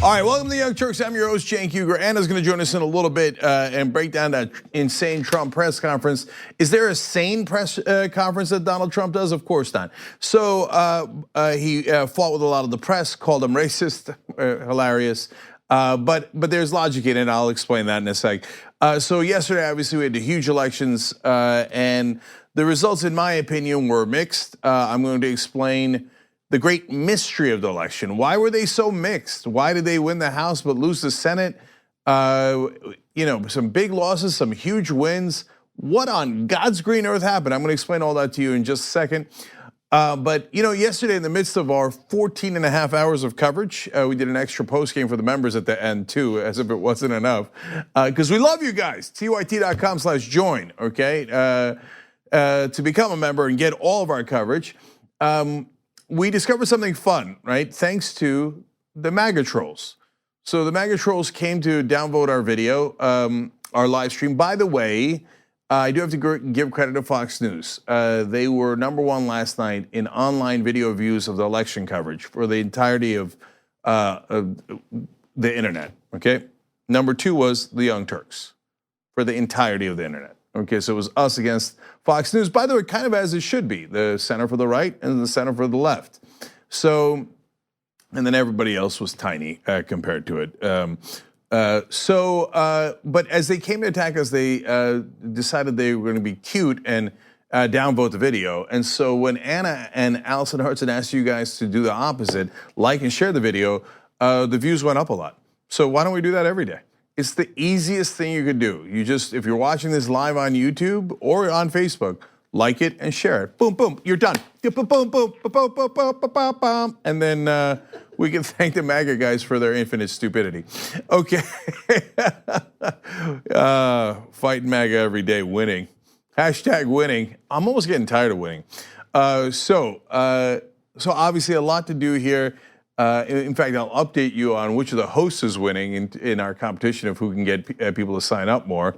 All right, welcome to the Young Turks. I'm your host, Cenk Uygur. Anna's going to join us in a little bit and break down that insane Trump press conference. Is there a sane press conference that Donald Trump does? Of course not. So he fought with a lot of the press, called them racist, hilarious. But there's logic in it. I'll explain that in a sec. So yesterday, obviously, we had the huge elections, and the results, in my opinion, were mixed. I'm going to explain the great mystery of the election. Why were they so mixed? Why did they win the House but lose the Senate? Some big losses, some huge wins. What on God's green earth happened? I'm going to explain all that to you in just a second. But yesterday, in the midst of our 14 and a half hours of coverage, we did an extra post game for the members at the end too, as if it wasn't enough. Because we love you guys. TYT.com/join. Okay, to become a member and get all of our coverage. We discovered something fun, right? Thanks to the MAGA trolls. So the MAGA trolls came to downvote our video, our live stream. By the way, I do have to give credit to Fox News. They were #1 last night in online video views of the election coverage for the entirety of the internet, okay? #2 was the Young Turks for the entirety of the internet. Okay, so it was us against Fox News. By the way, kind of as it should be, the center for the right and the center for the left. So, and then everybody else was tiny compared to it. But as they came to attack us, they decided they were going to be cute and downvote the video. And so when Anna and Allison Hudson asked you guys to do the opposite, like and share the video, the views went up a lot. So why don't we do that every day? It's the easiest thing you could do. You just, if you're watching this live on YouTube or on Facebook, like it and share it. Boom, boom, you're done. Boom, boom, boom, boom, boom, boom, boom, boom. And then we can thank the MAGA guys for their infinite stupidity. Okay. Fighting MAGA every day, winning. Hashtag winning. I'm almost getting tired of winning. So obviously a lot to do here. In fact, I'll update you on which of the hosts is winning in our competition of who can get people to sign up more.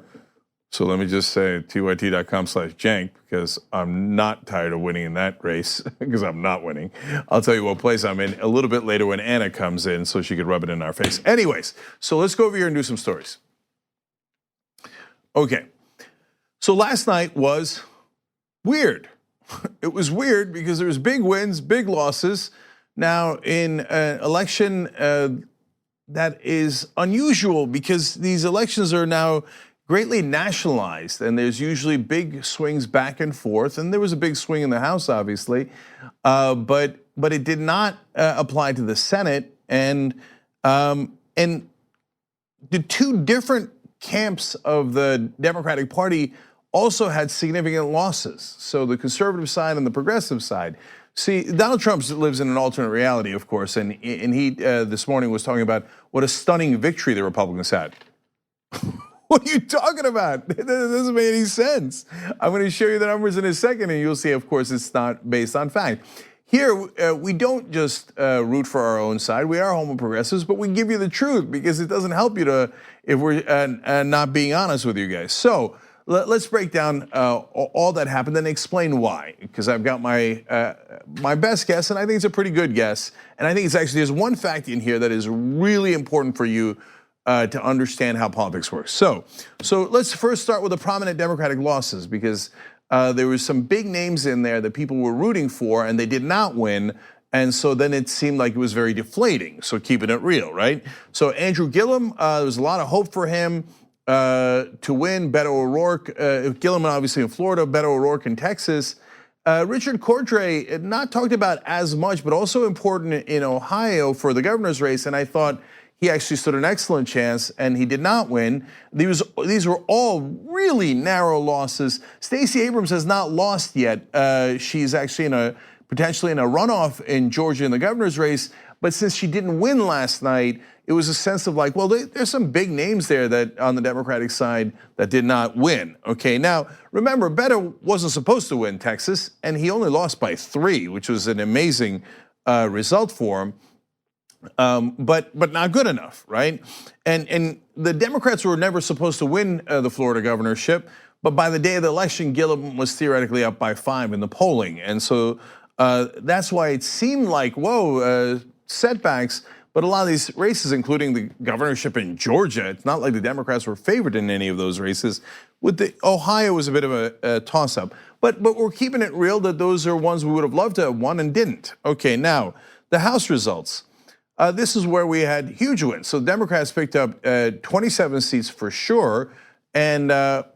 So let me just say tyt.com/Cenk, because I'm not tired of winning in that race, because I'm not winning. I'll tell you what place I'm in a little bit later when Anna comes in so she could rub it in our face. Anyways, so let's go over here and do some stories. Okay, so last night was weird. It was weird because there was big wins, big losses. Now, in an election that is unusual because these elections are now greatly nationalized, and there's usually big swings back and forth. And there was a big swing in the House, obviously, but it did not apply to the Senate. And the two different camps of the Democratic Party also had significant losses. So the conservative side and the progressive side. See, Donald Trump lives in an alternate reality, of course, and he this morning was talking about what a stunning victory the Republicans had. What are you talking about? It doesn't make any sense. I'm going to show you the numbers in a second, and you'll see, of course, it's not based on fact. Here, we don't just root for our own side. We are homo progressives, but we give you the truth because it doesn't help you if we're not being honest with you guys. So let's break down all that happened and explain why. Because I've got my best guess, and I think it's a pretty good guess. And I think it's actually, there's one fact in here that is really important for you to understand how politics works. So let's first start with the prominent Democratic losses, because there was some big names in there that people were rooting for and they did not win. And so then it seemed like it was very deflating. So keeping it real, right? So Andrew Gillum, there was a lot of hope for him to win. Beto O'Rourke, Gillum obviously in Florida, Beto O'Rourke in Texas. Richard Cordray, not talked about as much, but also important in Ohio for the governor's race. And I thought he actually stood an excellent chance, and he did not win. These were all really narrow losses. Stacey Abrams has not lost yet. She's actually potentially in a runoff in Georgia in the governor's race. But since she didn't win last night, it was a sense of like, well, there's some big names there that on the Democratic side that did not win. Okay, now remember, Beto wasn't supposed to win Texas, and he only lost by 3, which was an amazing result for him. But not good enough, right? And the Democrats were never supposed to win the Florida governorship, but by the day of the election, Gillum was theoretically up by 5 in the polling, and so that's why it seemed like, whoa, setbacks. But a lot of these races, including the governorship in Georgia, it's not like the Democrats were favored in any of those races. Ohio was a bit of a toss-up. But we're keeping it real that those are ones we would have loved to have won and didn't. Okay, now, the House results. This is where we had huge wins. So Democrats picked up 27 seats for sure, and there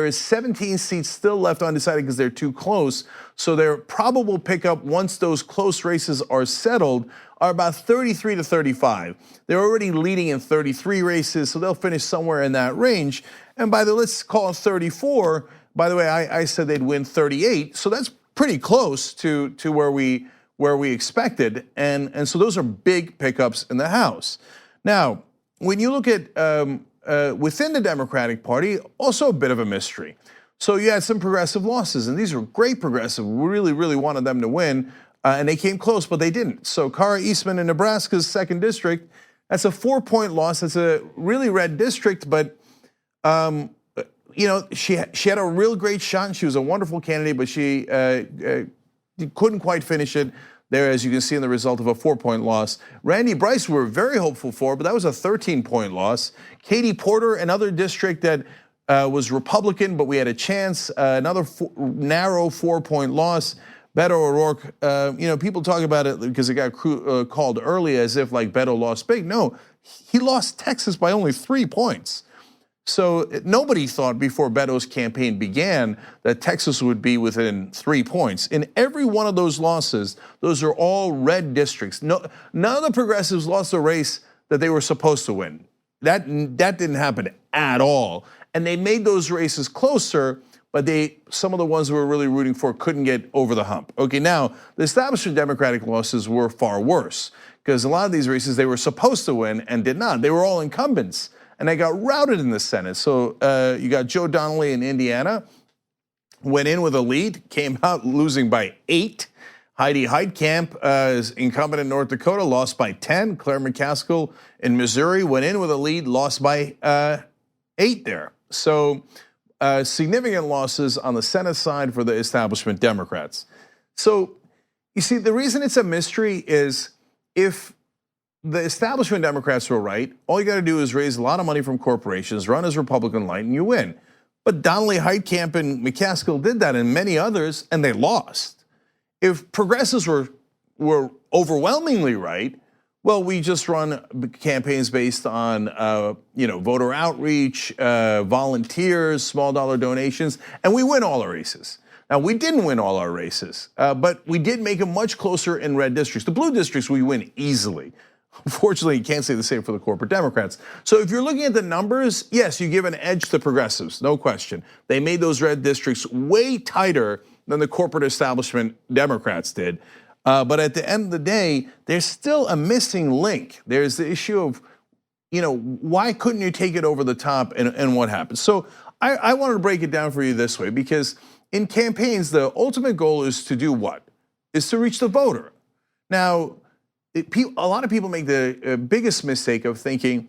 is 17 seats still left undecided because they're too close. So their probable pickup once those close races are settled are about 33 to 35. They're already leading in 33 races, so they'll finish somewhere in that range. And by the, let's call it 34. By the way, I said they'd win 38, so that's pretty close to where we expected. And so those are big pickups in the House. Now, when you look at within the Democratic Party, also a bit of a mystery. So you had some progressive losses, and these were great progressive. We really, really wanted them to win, and they came close, but they didn't. So Kara Eastman in Nebraska's 2nd district, that's a 4-point loss. That's a really red district, but she had a real great shot, and she was a wonderful candidate, but she couldn't quite finish it. There, as you can see in the result of a 4-point loss. Randy Bryce we were very hopeful for, but that was a 13-point loss. Katie Porter, another district that was Republican, but we had a chance, another narrow 4-point loss. Beto O'Rourke, people talk about it because it got called early as if like Beto lost big. No, he lost Texas by only 3 points. So nobody thought before Beto's campaign began that Texas would be within 3 points. In every one of those losses, those are all red districts. None of the progressives lost a race that they were supposed to win. That didn't happen at all. And they made those races closer, but some of the ones we were really rooting for couldn't get over the hump. Okay, now the establishment Democratic losses were far worse because a lot of these races they were supposed to win and did not. They were all incumbents. And they got routed in the Senate. So you got Joe Donnelly in Indiana, went in with a lead, came out losing by 8. Heidi Heitkamp is incumbent in North Dakota, lost by 10. Claire McCaskill in Missouri went in with a lead, lost by 8 there. So significant losses on the Senate side for the establishment Democrats. So you see, the reason it's a mystery is if the establishment Democrats were right, all you got to do is raise a lot of money from corporations, run as Republican light, and you win. But Donnelly, Heitkamp, and McCaskill did that, and many others, and they lost. If progressives were overwhelmingly right, well, we just run campaigns based on voter outreach, volunteers, small dollar donations, and we win all our races. Now, we didn't win all our races, but we did make them much closer in red districts. The blue districts we win easily. Unfortunately, you can't say the same for the corporate Democrats. So if you're looking at the numbers, yes, you give an edge to progressives, no question. They made those red districts way tighter than the corporate establishment Democrats did. But at the end of the day, there's still a missing link. There's the issue of, why couldn't you take it over the top and what happened? So I wanted to break it down for you this way because in campaigns, the ultimate goal is to do what? Is to reach the voter. Now, a lot of people make the biggest mistake of thinking,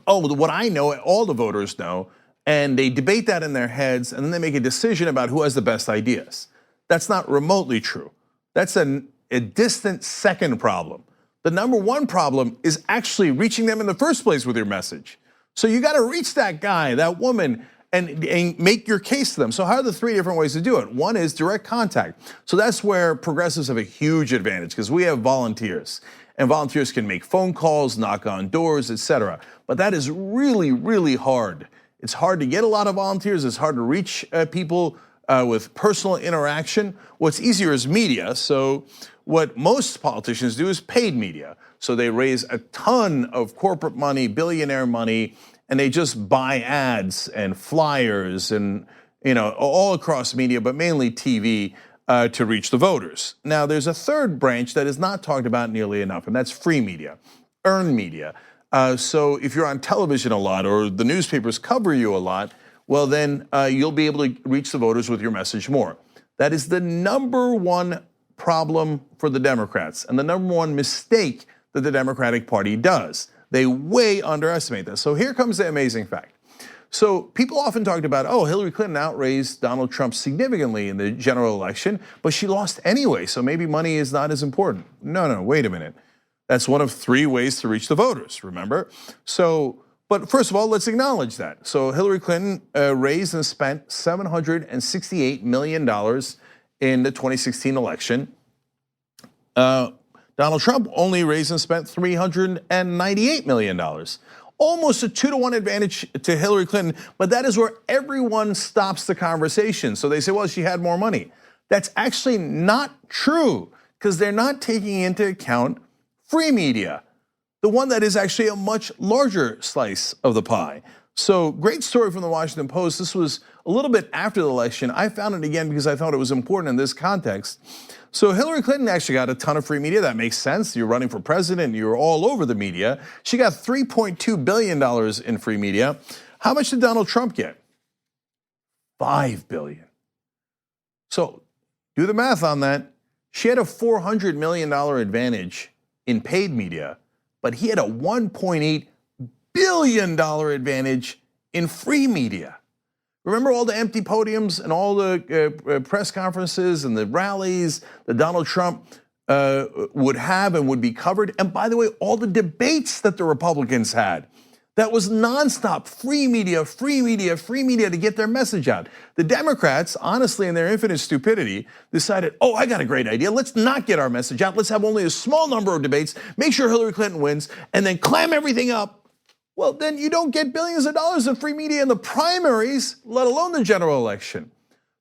oh, what I know, all the voters know, and they debate that in their heads, and then they make a decision about who has the best ideas. That's not remotely true. That's a distant second problem. The number one problem is actually reaching them in the first place with your message. So you got to reach that guy, that woman, and make your case to them. So how are the 3 different ways to do it? One is direct contact. So that's where progressives have a huge advantage because we have volunteers. And volunteers can make phone calls, knock on doors, etc. But that is really, really hard. It's hard to get a lot of volunteers. It's hard to reach people with personal interaction. What's easier is media. So what most politicians do is paid media. So they raise a ton of corporate money, billionaire money, and they just buy ads and flyers and all across media, but mainly TV to reach the voters. Now, there's a third branch that is not talked about nearly enough, and that's free media, earned media. So if you're on television a lot or the newspapers cover you a lot, well, then you'll be able to reach the voters with your message more. That is the number one problem for the Democrats and the number one mistake that the Democratic Party does. They way underestimate this. So here comes the amazing fact. So people often talked about, oh, Hillary Clinton outraised Donald Trump significantly in the general election, but she lost anyway, so maybe money is not as important. No, wait a minute. That's one of 3 ways to reach the voters, remember? So, but first of all, let's acknowledge that. So Hillary Clinton raised and spent $768 million in the 2016 election. Donald Trump only raised and spent $398 million. Almost a 2-to-1 advantage to Hillary Clinton, but that is where everyone stops the conversation. So they say, well, she had more money. That's actually not true, because they're not taking into account free media, the one that is actually a much larger slice of the pie. So great story from the Washington Post. This was a little bit after the election. I found it again because I thought it was important in this context. So Hillary Clinton actually got a ton of free media. That makes sense. You're running for president, you're all over the media. She got $3.2 billion in free media. How much did Donald Trump get? $5 billion. So do the math on that. She had a $400 million advantage in paid media, but he had a $1.8 billion advantage in free media. Remember all the empty podiums and all the press conferences and the rallies that Donald Trump would have and would be covered? And by the way, all the debates that the Republicans had. That was nonstop, free media, free media, free media to get their message out. The Democrats, honestly, in their infinite stupidity, decided, oh, I got a great idea. Let's not get our message out. Let's have only a small number of debates, make sure Hillary Clinton wins, and then clam everything up. Well, then you don't get billions of dollars in free media in the primaries, let alone the general election.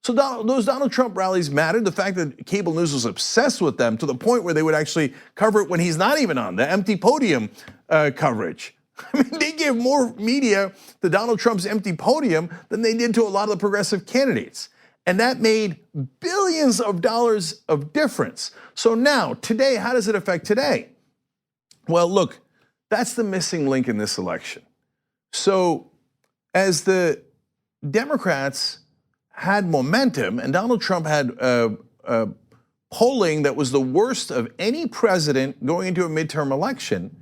So those Donald Trump rallies mattered. The fact that cable news was obsessed with them to the point where they would actually cover it when he's not even on, the empty podium coverage. I mean, they gave more media to Donald Trump's empty podium than they did to a lot of the progressive candidates. And that made billions of dollars of difference. So now, today, how does it affect today? Well, look, that's the missing link in this election. So as the Democrats had momentum and Donald Trump had polling that was the worst of any president going into a midterm election,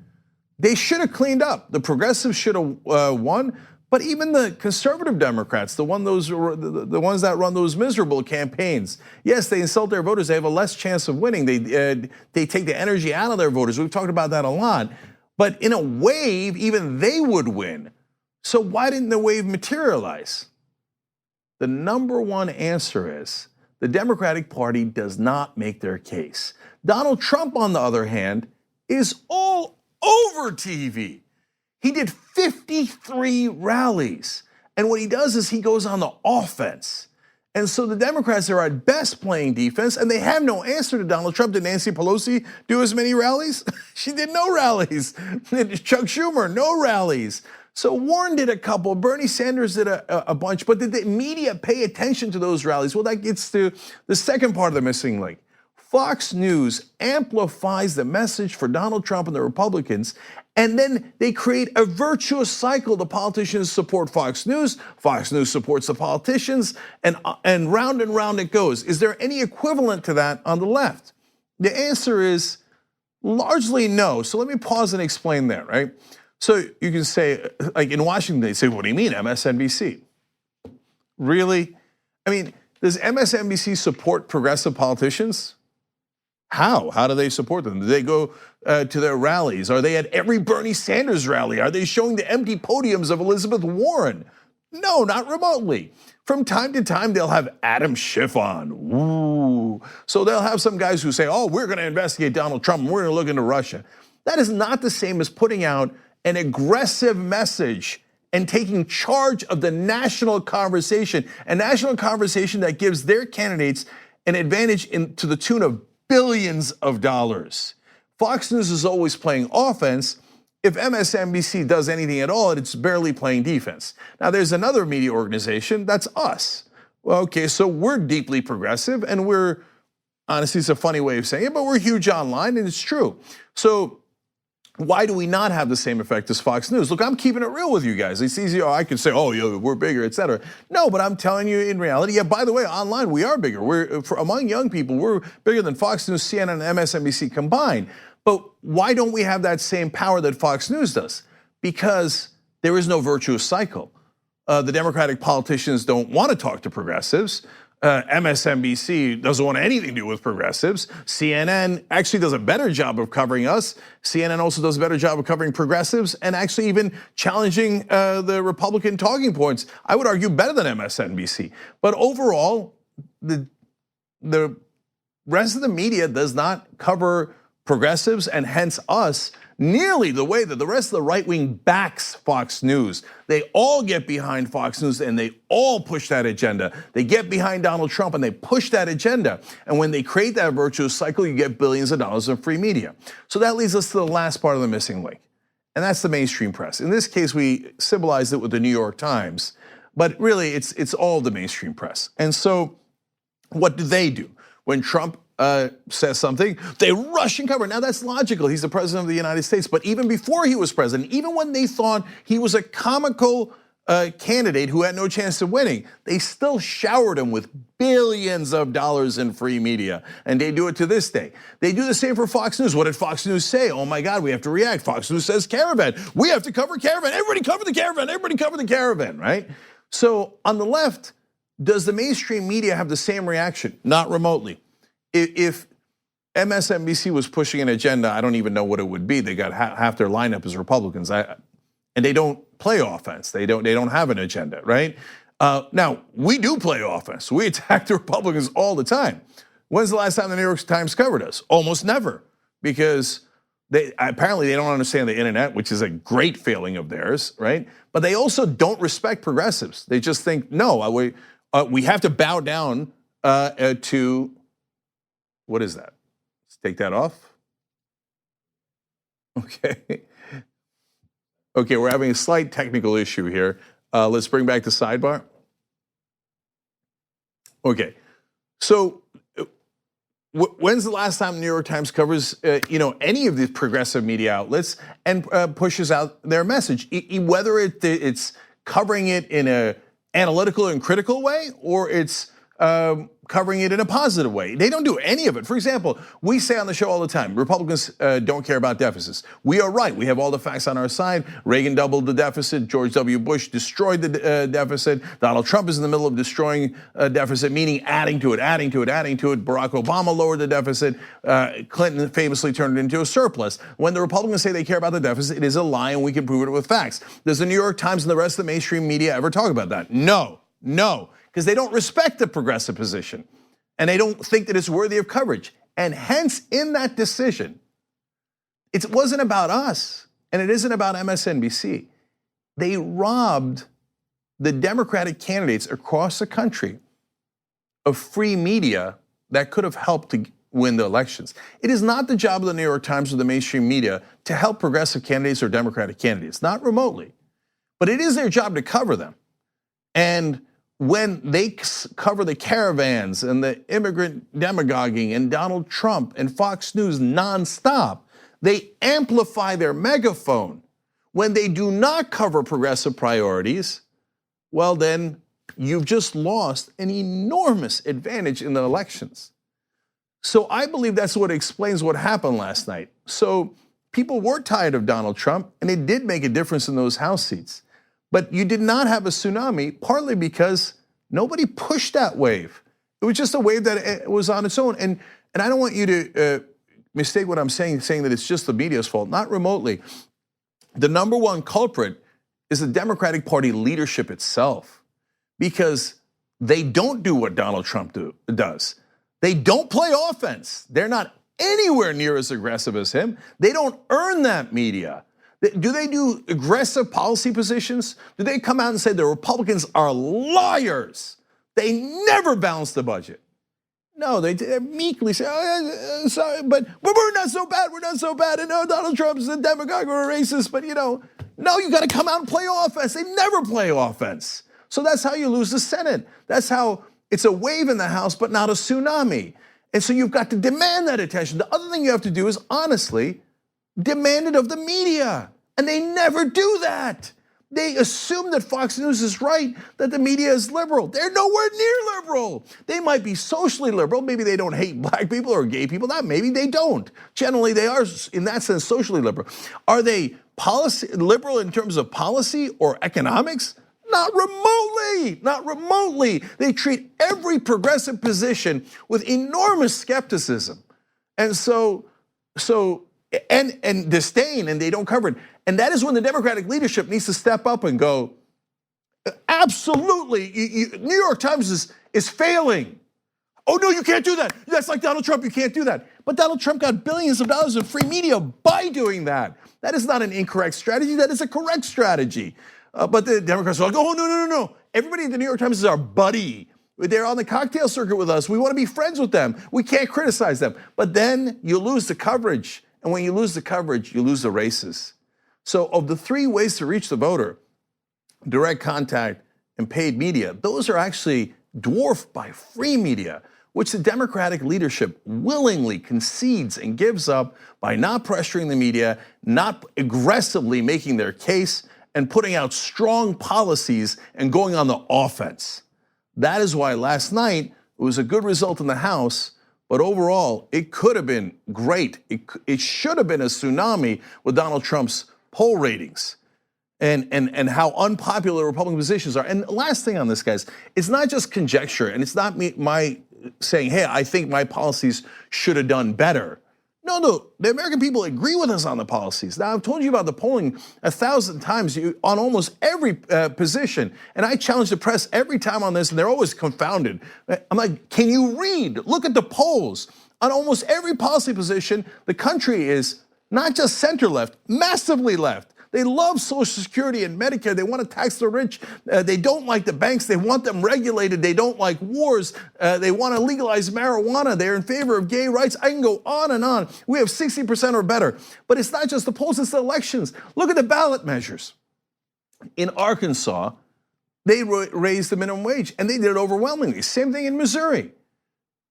they should have cleaned up. The progressives should have won, but even the conservative Democrats, the ones that run those miserable campaigns, yes, they insult their voters. They have a less chance of winning. They take the energy out of their voters. We've talked about that a lot. But in a wave, even they would win. So why didn't the wave materialize? The number one answer is the Democratic Party does not make their case. Donald Trump, on the other hand, is all over TV. He did 53 rallies. And what he does is he goes on the offense. And so the Democrats are at best playing defense, and they have no answer to Donald Trump. Did Nancy Pelosi do as many rallies? She did no rallies. Chuck Schumer, no rallies. So Warren did a couple, Bernie Sanders did a bunch, but did the media pay attention to those rallies? Well, that gets to the second part of the missing link. Fox News amplifies the message for Donald Trump and the Republicans, and then they create a virtuous cycle. The politicians support Fox News supports the politicians, and round it goes. Is there any equivalent to that on the left? The answer is largely no. So let me pause and explain that, right? So you can say, like in Washington, they say, what do you mean, MSNBC? Really? I mean, does MSNBC support progressive politicians? How? How do they support them? Do they go to their rallies? Are they at every Bernie Sanders rally? Are they showing the empty podiums of Elizabeth Warren? No, not remotely. From time to time, they'll have Adam Schiff on. Ooh. So they'll have some guys who say, oh, we're going to investigate Donald Trump and we're going to look into Russia. That is not the same as putting out an aggressive message and taking charge of the national conversation, a national conversation that gives their candidates an advantage to the tune of billions of dollars. Fox News is always playing offense. If MSNBC does anything at all, it's barely playing defense. Now, there's another media organization, that's us. Well, okay, so we're deeply progressive, and we're, honestly, it's a funny way of saying it, but we're huge online, and it's true. So why do we not have the same effect as Fox News? Look, I'm keeping it real with you guys. It's easy, I can say, oh, yeah, we're bigger, et cetera. No, but I'm telling you in reality, yeah, by the way, online, we are bigger. Among young people, we're bigger than Fox News, CNN, and MSNBC combined. But why don't we have that same power that Fox News does? Because there is no virtuous cycle. The Democratic politicians don't want to talk to progressives. MSNBC doesn't want anything to do with progressives. CNN actually does a better job of covering us. CNN also does a better job of covering progressives and actually even challenging the Republican talking points. I would argue better than MSNBC. But overall, the rest of the media does not cover progressives and hence us nearly the way that the rest of the right wing backs Fox News. They all get behind Fox News and they all push that agenda. They get behind Donald Trump and they push that agenda. And when they create that virtuous cycle, you get billions of dollars in free media. So that leads us to the last part of the missing link. And that's the mainstream press. In this case, we symbolized it with the New York Times, but really it's all the mainstream press. And so what do? When Trump says something, they rush and cover. Now that's logical. He's the president of the United States. But even before he was president, even when they thought he was a comical candidate who had no chance of winning, they still showered him with billions of dollars in free media. And they do it to this day. They do the same for Fox News. What did Fox News say? Oh my God, we have to react. Fox News says caravan. We have to cover caravan. Everybody cover the caravan. Everybody cover the caravan, right? So on the left, does the mainstream media have the same reaction? Not remotely. If MSNBC was pushing an agenda, I don't even know what it would be. They got half their lineup as Republicans, and they don't play offense. They don't have an agenda, right? Now we do play offense. We attack the Republicans all the time. When's the last time the New York Times covered us? Almost never, because apparently they don't understand the internet, which is a great failing of theirs, right? But they also don't respect progressives. They just think, no, we have to bow down to. What is that? Let's take that off. Okay. Okay, we're having a slight technical issue here. Let's bring back the sidebar. Okay, so when's the last time the New York Times covers any of these progressive media outlets and pushes out their message, whether it's covering it in an analytical and critical way or it's covering it in a positive way? They don't do any of it. For example, we say on the show all the time, Republicans don't care about deficits. We are right. We have all the facts on our side. Reagan doubled the deficit. George W. Bush destroyed the deficit. Donald Trump is in the middle of destroying a deficit, meaning adding to it. Barack Obama lowered the deficit. Clinton famously turned it into a surplus. When the Republicans say they care about the deficit, it is a lie and we can prove it with facts. Does the New York Times and the rest of the mainstream media ever talk about that? No. Because they don't respect the progressive position and they don't think that it's worthy of coverage. And hence, in that decision, it wasn't about us and it isn't about MSNBC. They robbed the Democratic candidates across the country of free media that could have helped to win the elections. It is not the job of the New York Times or the mainstream media to help progressive candidates or Democratic candidates, not remotely. But it is their job to cover them. And when they cover the caravans and the immigrant demagoguing and Donald Trump and Fox News nonstop, they amplify their megaphone. When they do not cover progressive priorities, well then you've just lost an enormous advantage in the elections. So I believe that's what explains what happened last night. So people were tired of Donald Trump and it did make a difference in those House seats. But you did not have a tsunami, partly because nobody pushed that wave. It was just a wave that was on its own. And I don't want you to mistake what I'm saying that it's just the media's fault, not remotely. The number one culprit is the Democratic Party leadership itself, because they don't do what Donald Trump does. They don't play offense. They're not anywhere near as aggressive as him. They don't earn that media. Do they do aggressive policy positions? Do they come out and say the Republicans are liars? They never balance the budget. No, they meekly say, oh, sorry, but we're not so bad, we're not so bad. And no, Donald Trump's a demagogue or a racist, but no, you gotta come out and play offense. They never play offense. So that's how you lose the Senate. That's how it's a wave in the House, but not a tsunami. And so you've got to demand that attention. The other thing you have to do is honestly demand it of the media. And they never do that. They assume that Fox News is right, that the media is liberal. They're nowhere near liberal. They might be socially liberal. Maybe they don't hate black people or gay people. That maybe they don't. Generally, they are, in that sense, socially liberal. Are they liberal in terms of policy or economics? Not remotely, not remotely. They treat every progressive position with enormous skepticism. And and disdain, and they don't cover it. And that is when the Democratic leadership needs to step up and go, absolutely, New York Times is failing. Oh no, you can't do that. That's like Donald Trump, you can't do that. But Donald Trump got billions of dollars of free media by doing that. That is not an incorrect strategy, that is a correct strategy. But the Democrats are like, oh, no. Everybody at the New York Times is our buddy. They're on the cocktail circuit with us. We want to be friends with them. We can't criticize them. But then you lose the coverage. And when you lose the coverage, you lose the races. So of the three ways to reach the voter, direct contact and paid media, those are actually dwarfed by free media, which the Democratic leadership willingly concedes and gives up by not pressuring the media, not aggressively making their case, and putting out strong policies and going on the offense. That is why last night it was a good result in the House, but overall it could have been great. It should have been a tsunami with Donald Trump's poll ratings and how unpopular Republican positions are. And the last thing on this, guys, it's not just conjecture, and it's not my saying, hey, I think my policies should have done better. No, the American people agree with us on the policies. Now, I've told you about the polling 1,000 times on almost every position, and I challenge the press every time on this, and they're always confounded. I'm like, can you read? Look at the polls. On almost every policy position, the country is not just center-left, massively left. They love Social Security and Medicare. They want to tax the rich. They don't like the banks. They want them regulated. They don't like wars. They want to legalize marijuana. They're in favor of gay rights. I can go on and on. We have 60% or better. But it's not just the polls, it's the elections. Look at the ballot measures. In Arkansas, they raised the minimum wage, and they did it overwhelmingly. Same thing in Missouri.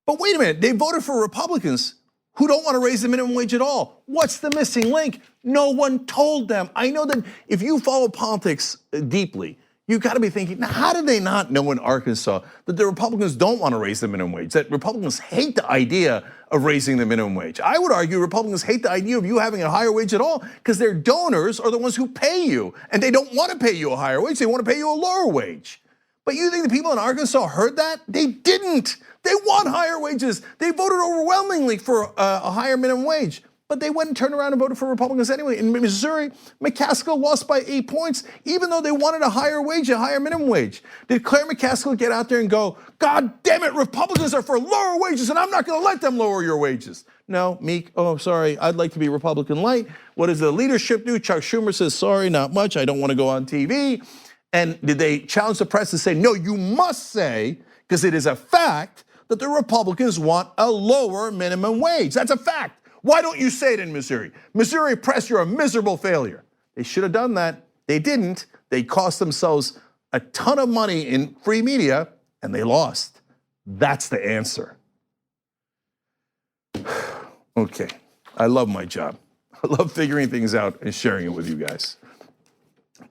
But wait a minute, they voted for Republicans who don't want to raise the minimum wage at all. What's the missing link? No one told them. I know that if you follow politics deeply, you've got to be thinking, now how did they not know in Arkansas that the Republicans don't want to raise the minimum wage, that Republicans hate the idea of raising the minimum wage? I would argue Republicans hate the idea of you having a higher wage at all because their donors are the ones who pay you, and they don't want to pay you a higher wage, they want to pay you a lower wage. But you think the people in Arkansas heard that? They didn't. They want higher wages. They voted overwhelmingly for a higher minimum wage. But they went and turned around and voted for Republicans anyway. In Missouri, McCaskill lost by 8 points, even though they wanted a higher wage, a higher minimum wage. Did Claire McCaskill get out there and go, God damn it, Republicans are for lower wages and I'm not gonna let them lower your wages? No, Meek, oh, sorry, I'd like to be Republican light. What does the leadership do? Chuck Schumer says, sorry, not much, I don't wanna go on TV. And did they challenge the press to say, no, you must say, because it is a fact, that the Republicans want a lower minimum wage. That's a fact. Why don't you say it in Missouri? Missouri press, you're a miserable failure. They should have done that. They didn't. They cost themselves a ton of money in free media, and they lost. That's the answer. Okay, I love my job. I love figuring things out and sharing it with you guys.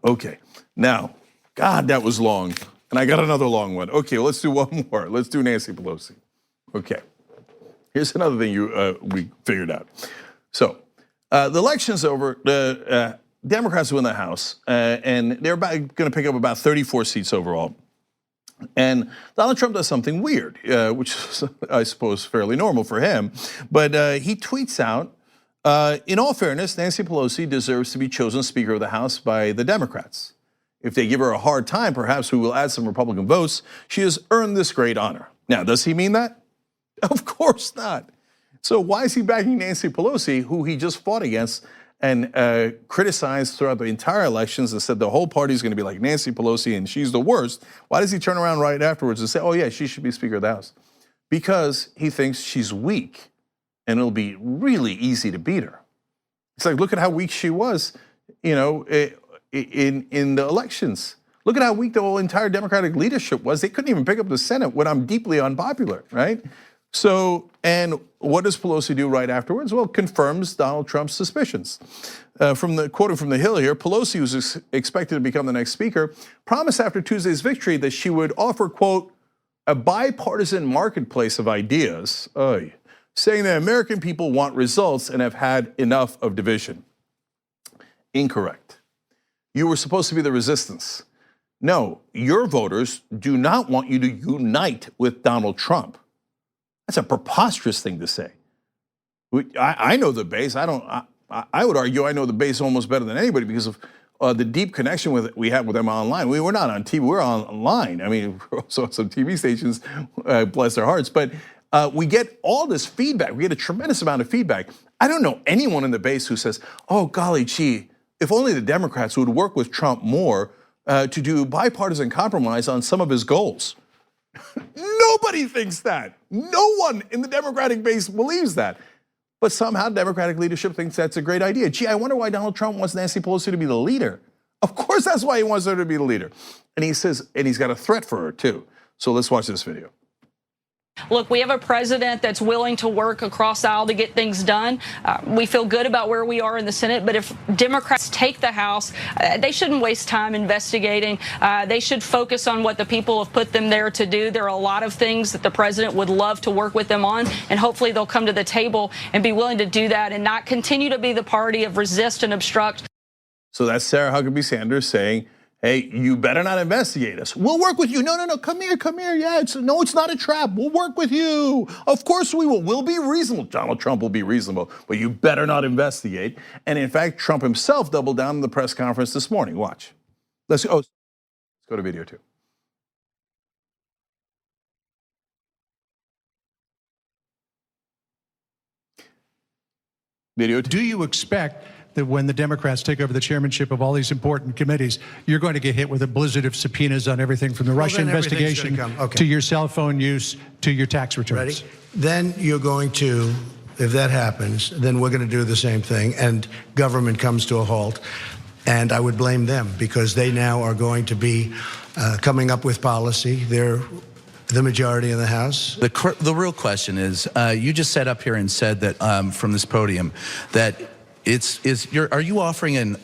Okay, now, God, that was long. And I got another long one. Okay, let's do one more. Let's do Nancy Pelosi. Okay, here's another thing we figured out. So the election's over. The Democrats win the House, and they're going to pick up about 34 seats overall. And Donald Trump does something weird, which is, I suppose, fairly normal for him. But he tweets out, in all fairness, Nancy Pelosi deserves to be chosen Speaker of the House by the Democrats. If they give her a hard time, perhaps we will add some Republican votes. She has earned this great honor. Now, does he mean that? Of course not. So why is he backing Nancy Pelosi, who he just fought against and criticized throughout the entire elections and said the whole party is going to be like Nancy Pelosi and she's the worst? Why does he turn around right afterwards and say, oh yeah, she should be Speaker of the House? Because he thinks she's weak and it'll be really easy to beat her. It's like, look at how weak she was, in the elections. Look at how weak the whole entire Democratic leadership was. They couldn't even pick up the Senate when I'm deeply unpopular, right? So, and what does Pelosi do right afterwards? Well, confirms Donald Trump's suspicions. Quoting from the Hill here, Pelosi, who's expected to become the next speaker, promised after Tuesday's victory that she would offer, quote, a bipartisan marketplace of ideas, saying that American people want results and have had enough of division. Incorrect. You were supposed to be the resistance. no, your voters do not want you to unite with Donald Trump. That's a preposterous thing to say. I know the base. I would argue I know the base almost better than anybody because of the deep connection we have with them online. We were not on TV, we're online. I mean, we're also on some TV stations, bless their hearts, but we get all this feedback. We get a tremendous amount of feedback. I don't know anyone in the base who says, oh, golly gee, if only the Democrats would work with Trump more to do bipartisan compromise on some of his goals. Nobody thinks that. No one in the Democratic base believes that. But somehow Democratic leadership thinks that's a great idea. Gee, I wonder why Donald Trump wants Nancy Pelosi to be the leader. Of course that's why he wants her to be the leader. And he says, and he's got a threat for her too. So let's watch this video. Look, we have a president that's willing to work across the aisle to get things done. We feel good about where we are in the Senate, but if Democrats take the House, they shouldn't waste time investigating. They should focus on what the people have put them there to do. There are a lot of things that the president would love to work with them on, and hopefully they'll come to the table and be willing to do that and not continue to be the party of resist and obstruct. So that's Sarah Huckabee Sanders saying, hey, you better not investigate us. We'll work with you. No, come here. Yeah, it's not a trap. We'll work with you. Of course we will. We'll be reasonable. Donald Trump will be reasonable, but you better not investigate. And in fact, Trump himself doubled down in the press conference this morning. Watch. Let's go to video 2. Video 2. Do you expect that when the Democrats take over the chairmanship of all these important committees, you're going to get hit with a blizzard of subpoenas on everything from the Russia investigation to your cell phone use to your tax returns? Ready? Then you're going to, if that happens, then we're going to do the same thing and government comes to a halt. And I would blame them because they now are going to be coming up with policy. They're the majority in the House. The real question is, you just sat up here and said that from this podium that are you offering an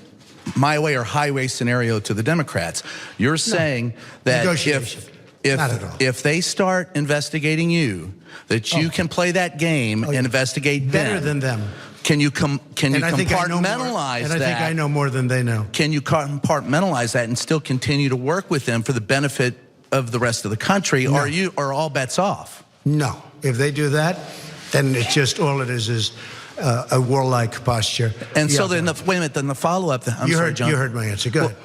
my way or highway scenario to the Democrats? You're saying that if they start investigating you, that you can play that game and investigate better than them. Can you compartmentalize that? And I think I know more than they know. Can you compartmentalize that and still continue to work with them for the benefit of the rest of the country? No. Or are all bets off? No. If they do that, then it's just all it is a warlike posture. And so then, wait a minute, then the follow-up, You heard my answer, go ahead.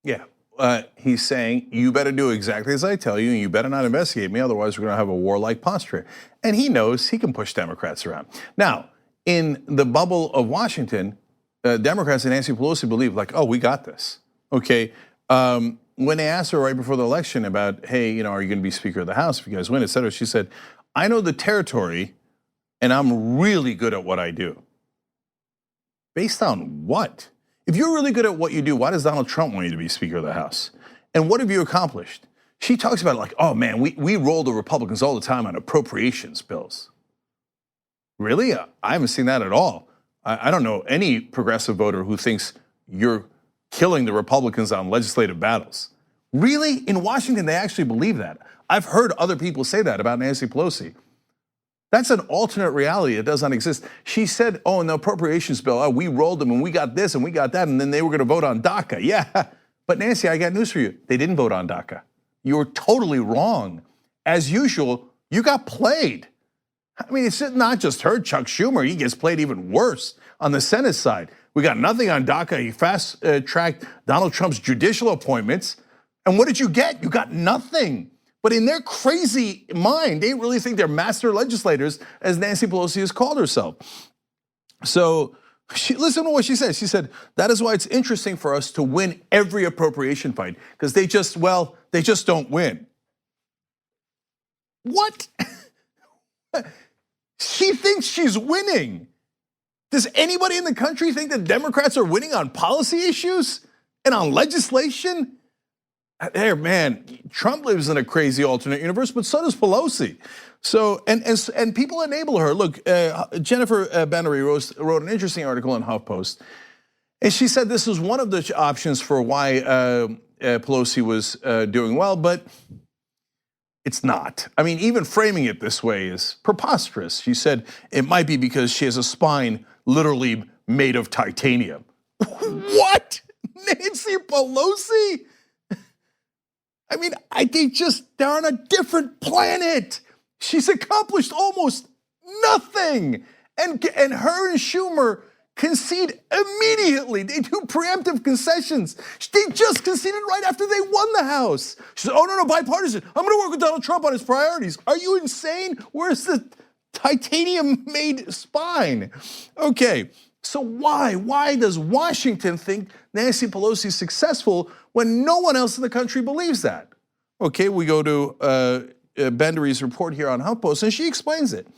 Yeah, he's saying, you better do exactly as I tell you, and you better not investigate me, otherwise we're gonna have a warlike posture. And he knows he can push Democrats around. Now, in the bubble of Washington, Democrats and Nancy Pelosi believe like, oh, we got this, okay? When they asked her right before the election about, hey, are you gonna be Speaker of the House if you guys win, et cetera, she said, I know the territory, and I'm really good at what I do. Based on what? If you're really good at what you do, why does Donald Trump want you to be Speaker of the House? And what have you accomplished? She talks about it like, oh man, we roll the Republicans all the time on appropriations bills. Really? I haven't seen that at all. I don't know any progressive voter who thinks you're killing the Republicans on legislative battles. Really? In Washington, they actually believe that. I've heard other people say that about Nancy Pelosi. That's an alternate reality that does not exist. She said, oh, in the appropriations bill, we rolled them and we got this and we got that, and then they were gonna vote on DACA. Yeah, but Nancy, I got news for you. They didn't vote on DACA. You were totally wrong. As usual, you got played. I mean, it's not just her, Chuck Schumer, he gets played even worse on the Senate side. We got nothing on DACA. He fast-tracked Donald Trump's judicial appointments. And what did you get? You got nothing. But in their crazy mind, they really think they're master legislators, as Nancy Pelosi has called herself. So listen to what she said. She said, that is why it's interesting for us to win every appropriation fight, because they just don't win. What? She thinks she's winning. Does anybody in the country think that Democrats are winning on policy issues and on legislation? There, man, Trump lives in a crazy alternate universe, but so does Pelosi. So, and people enable her. Look, Jennifer Bannery wrote an interesting article in HuffPost, and she said this was one of the options for why Pelosi was doing well, but it's not. I mean, even framing it this way is preposterous. She said it might be because she has a spine literally made of titanium. What? Nancy Pelosi? I mean, I think they're on a different planet. She's accomplished almost nothing. And her and Schumer concede immediately. They do preemptive concessions. They just conceded right after they won the House. She said, oh, no, bipartisan. I'm going to work with Donald Trump on his priorities. Are you insane? Where's the titanium-made spine? Okay, so why does Washington think Nancy Pelosi is successful when no one else in the country believes that? Okay, we go to Bendery's report here on HuffPost, and she explains it.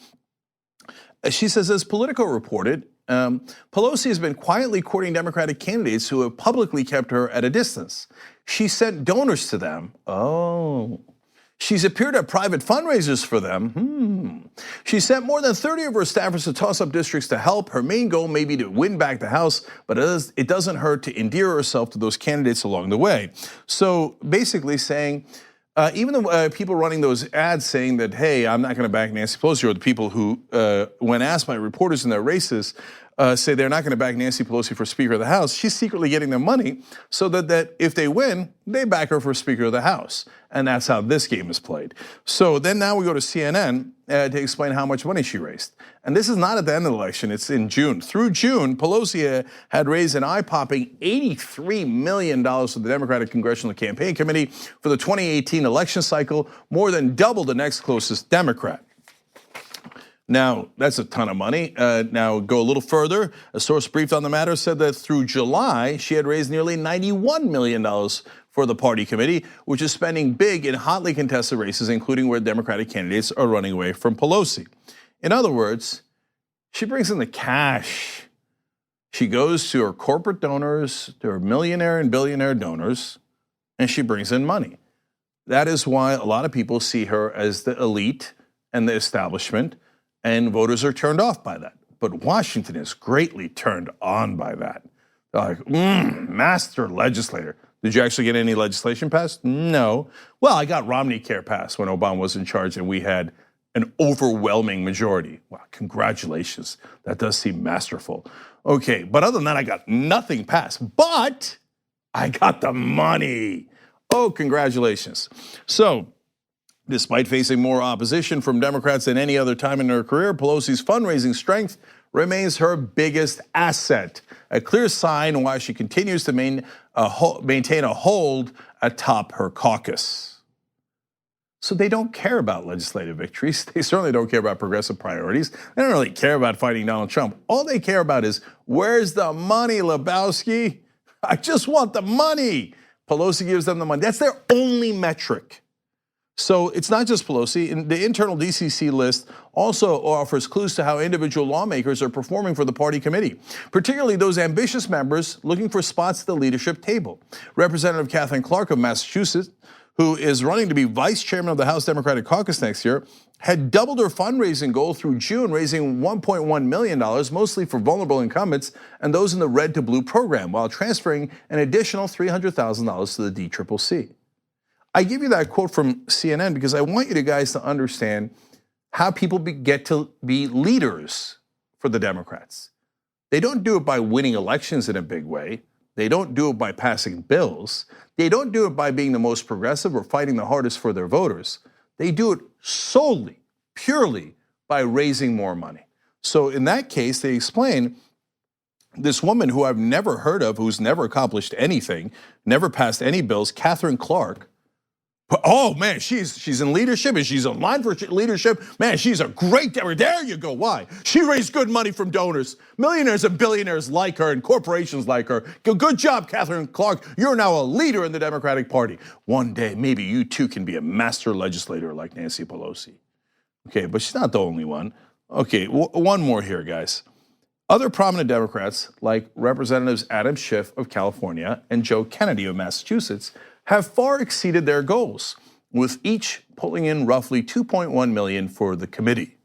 She says, as Politico reported, Pelosi has been quietly courting Democratic candidates who have publicly kept her at a distance. She sent donors to them. Oh. She's appeared at private fundraisers for them. She sent more than 30 of her staffers to toss up districts to help. Her main goal may be to win back the House, but it doesn't hurt to endear herself to those candidates along the way. So basically saying, even the people running those ads saying that, hey, I'm not going to back Nancy Pelosi, or the people who, when asked by reporters in their races, say they're not going to back Nancy Pelosi for Speaker of the House, she's secretly getting them money so that if they win, they back her for Speaker of the House. And that's how this game is played. So then now we go to CNN to explain how much money she raised. And this is not at the end of the election, it's in June. Through June, Pelosi had raised an eye-popping $83 million for the Democratic Congressional Campaign Committee for the 2018 election cycle, more than double the next closest Democrat. Now, that's a ton of money. Now, go a little further. A source briefed on the matter said that through July, she had raised nearly $91 million for the party committee, which is spending big in hotly contested races, including where Democratic candidates are running away from Pelosi. In other words, she brings in the cash. She goes to her corporate donors, to her millionaire and billionaire donors, and she brings in money. That is why a lot of people see her as the elite and the establishment, and voters are turned off by that. But Washington is greatly turned on by that. They're like, master legislator. Did you actually get any legislation passed? No. Well, I got Romney Care passed when Obama was in charge and we had an overwhelming majority. Wow, congratulations. That does seem masterful. Okay, but other than that, I got nothing passed. But I got the money. Oh, congratulations. So, despite facing more opposition from Democrats than any other time in her career, Pelosi's fundraising strength remains her biggest asset, a clear sign why she continues to maintain a hold atop her caucus. So they don't care about legislative victories. They certainly don't care about progressive priorities. They don't really care about fighting Donald Trump. All they care about is, where's the money, Lebowski? I just want the money. Pelosi gives them the money. That's their only metric. So it's not just Pelosi. The internal DCC list also offers clues to how individual lawmakers are performing for the party committee, particularly those ambitious members looking for spots at the leadership table. Representative Katherine Clark of Massachusetts, who is running to be vice chairman of the House Democratic Caucus next year, had doubled her fundraising goal through June, raising $1.1 million, mostly for vulnerable incumbents and those in the red to blue program, while transferring an additional $300,000 to the DCCC. I give you that quote from CNN because I want you guys to understand how people get to be leaders for the Democrats. They don't do it by winning elections in a big way. They don't do it by passing bills. They don't do it by being the most progressive or fighting the hardest for their voters. They do it solely, purely by raising more money. So in that case, they explain this woman who I've never heard of, who's never accomplished anything, never passed any bills, Katherine Clark. Oh man, she's in leadership and she's online for leadership. Man, she's a great, there you go, why? She raised good money from donors. Millionaires and billionaires like her and corporations like her. Good job, Katherine Clark. You're now a leader in the Democratic Party. One day, maybe you too can be a master legislator like Nancy Pelosi. Okay, but she's not the only one. Okay, one more here, guys. Other prominent Democrats, like Representatives Adam Schiff of California and Joe Kennedy of Massachusetts, have far exceeded their goals, with each pulling in roughly $2.1 million for the committee.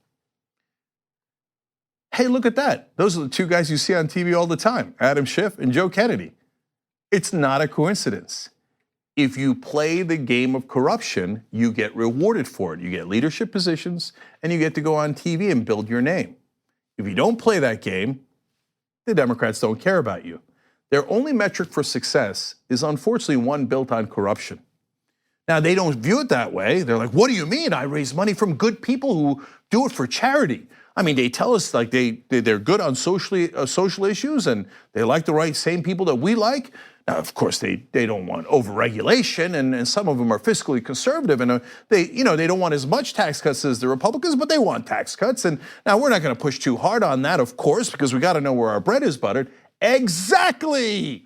Hey, look at that. Those are the two guys you see on TV all the time, Adam Schiff and Joe Kennedy. It's not a coincidence. If you play the game of corruption, you get rewarded for it. You get leadership positions and you get to go on TV and build your name. If you don't play that game, the Democrats don't care about you. Their only metric for success is unfortunately one built on corruption. Now, they don't view it that way. They're like, what do you mean? I raise money from good people who do it for charity. I mean, they tell us like they're good on social issues and they like the same people that we like. Now, of course, they don't want overregulation, and some of them are fiscally conservative, and they don't want as much tax cuts as the Republicans, but they want tax cuts. And now we're not going to push too hard on that, of course, because we got to know where our bread is buttered. Exactly.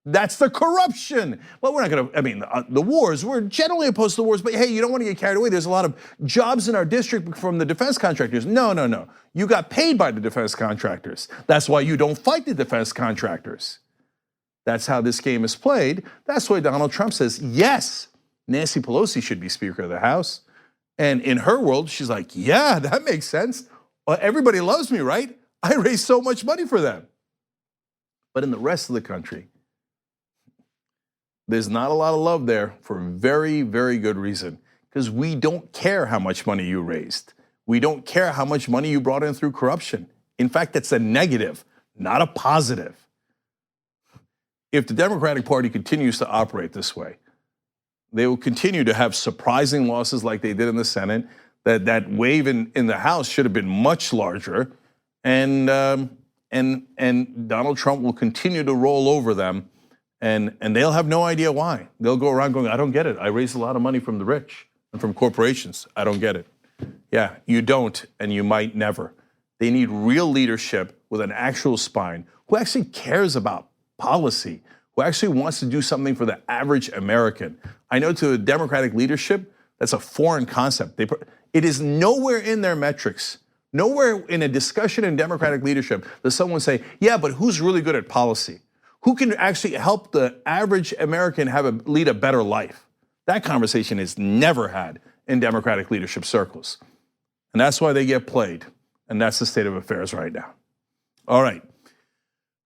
That's the corruption. Well, we're not going to, I mean, the wars, we're generally opposed to the wars, but hey, you don't want to get carried away. There's a lot of jobs in our district from the defense contractors. No. You got paid by the defense contractors. That's why you don't fight the defense contractors. That's how this game is played. That's why Donald Trump says, yes, Nancy Pelosi should be Speaker of the House. And in her world, she's like, yeah, that makes sense. Well, everybody loves me, right? I raise so much money for them. But in the rest of the country, there's not a lot of love there for very, very good reason. Because we don't care how much money you raised. We don't care how much money you brought in through corruption. In fact, that's a negative, not a positive. If the Democratic Party continues to operate this way, they will continue to have surprising losses like they did in the Senate. That wave in the House should have been much larger. And Donald Trump will continue to roll over them. And they'll have no idea why. They'll go around going, I don't get it. I raised a lot of money from the rich and from corporations. I don't get it. Yeah, you don't, and you might never. They need real leadership with an actual spine who actually cares about policy, who actually wants to do something for the average American. I know to the Democratic leadership, that's a foreign concept. It is nowhere in their metrics, nowhere in a discussion in Democratic leadership does someone say, yeah, but who's really good at policy? Who can actually help the average American lead a better life? That conversation is never had in Democratic leadership circles. And that's why they get played. And that's the state of affairs right now. All right.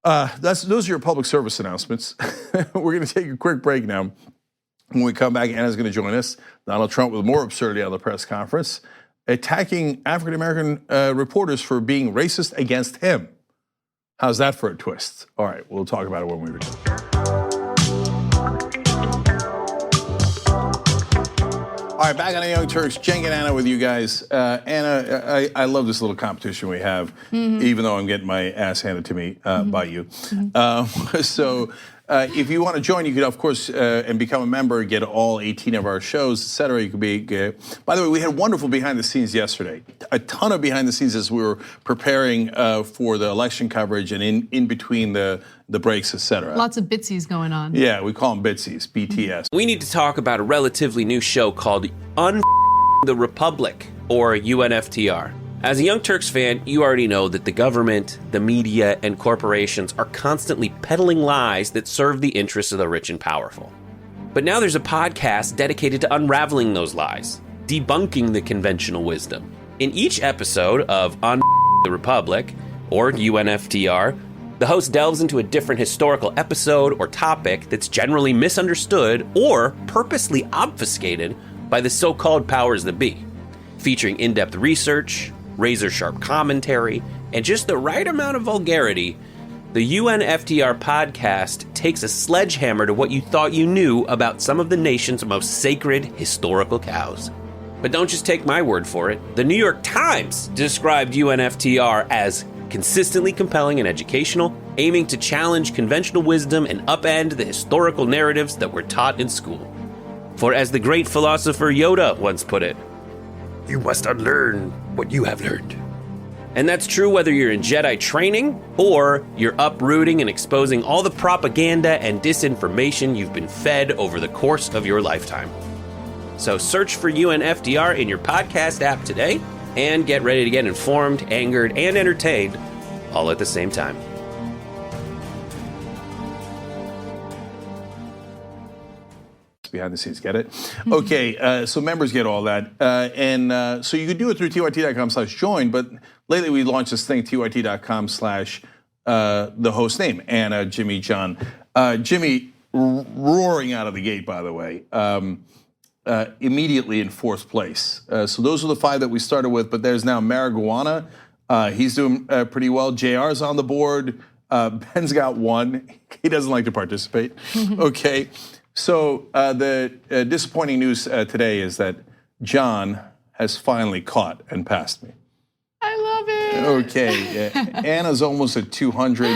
Those are your public service announcements. We're going to take a quick break now. When we come back, Anna's going to join us. Donald Trump with more absurdity out of the press conference, attacking African-American reporters for being racist against him. How's that for a twist? All right, we'll talk about it when we return. All right, back on the Young Turks, Cenk and Anna with you guys. Anna, I love this little competition we have, even though I'm getting my ass handed to me by you. So if you want to join, you could, of course, and become a member, get all 18 of our shows, et cetera. You could be. By the way, we had wonderful behind the scenes yesterday. A ton of behind the scenes as we were preparing for the election coverage and in between the breaks, et cetera. Lots of bitsies going on. Yeah, we call them bitsies, BTS. We need to talk about a relatively new show called the Republic, or UNFTR. As a Young Turks fan, you already know that the government, the media, and corporations are constantly peddling lies that serve the interests of the rich and powerful. But now there's a podcast dedicated to unraveling those lies, debunking the conventional wisdom. In each episode of the Republic, or UNFTR, the host delves into a different historical episode or topic that's generally misunderstood or purposely obfuscated by the so-called powers that be, featuring in-depth research, razor-sharp commentary, and just the right amount of vulgarity. The UNFTR podcast takes a sledgehammer to what you thought you knew about some of the nation's most sacred historical cows. But don't just take my word for it. The New York Times described UNFTR as consistently compelling and educational, aiming to challenge conventional wisdom and upend the historical narratives that were taught in school. For as the great philosopher Yoda once put it, you must unlearn what you have learned. And that's true whether you're in Jedi training or you're uprooting and exposing all the propaganda and disinformation you've been fed over the course of your lifetime. So search for UNFTR in your podcast app today and get ready to get informed, angered, and entertained all at the same time. Behind the scenes, get it? Okay, so members get all that. So you could do it through tyt.com/join, but lately we launched this thing, tyt.com/the host name, Anna, Jimmy, John. Jimmy roaring out of the gate, by the way, immediately in fourth place. So those are the five that we started with, but there's now Marijuana. He's doing pretty well. JR's on the board. Ben's got one. He doesn't like to participate. Okay. So the disappointing news today is that John has finally caught and passed me. I love it. Okay. Anna's almost at 200.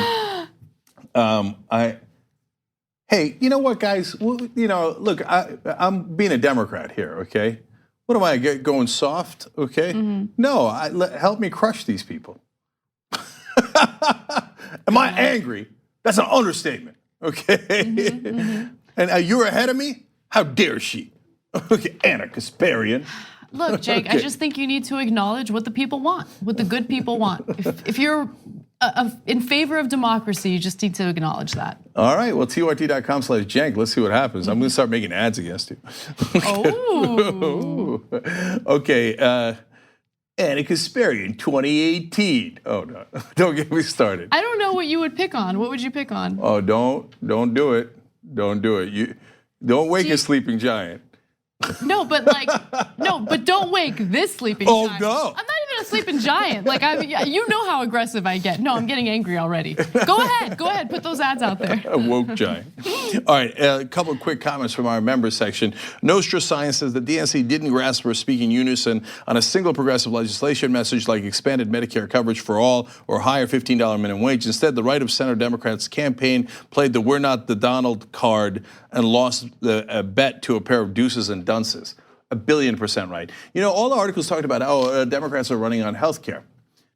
Hey, you know what, guys? Well, you know, look, I'm being a Democrat here, okay? What am I, going soft, okay? No, help me crush these people. Am I angry? That's an understatement, okay? And you're ahead of me? How dare she? Okay, Anna Kasparian. Look, Jake, Okay. I just think you need to acknowledge what the people want, what the good people want. If you're in favor of democracy, you just need to acknowledge that. All right, well, tyt.com/jank. Let's see what happens. I'm going to start making ads against you. Oh. Okay, Anna Kasparian, 2018. Oh, no, don't get me started. I don't know what you would pick on. What would you pick on? Oh, don't do it. Don't do it. You don't wake a sleeping giant. No, but don't wake this sleeping Oh, giant. no. I'm not even a sleeping giant. Like, you know how aggressive I get. No, I'm getting angry already. Go ahead, put those ads out there. A woke giant. All right, a couple of quick comments from our members section. Nostra Science says the DNC didn't grasp or speak in unison on a single progressive legislation message like expanded Medicare coverage for all or higher $15 minimum wage. Instead, the right of center Democrats campaign played the "We're Not the Donald" card and lost the bet to a pair of deuces and dunces. 1,000,000,000% right. You know, all the articles talked about, Democrats are running on health care.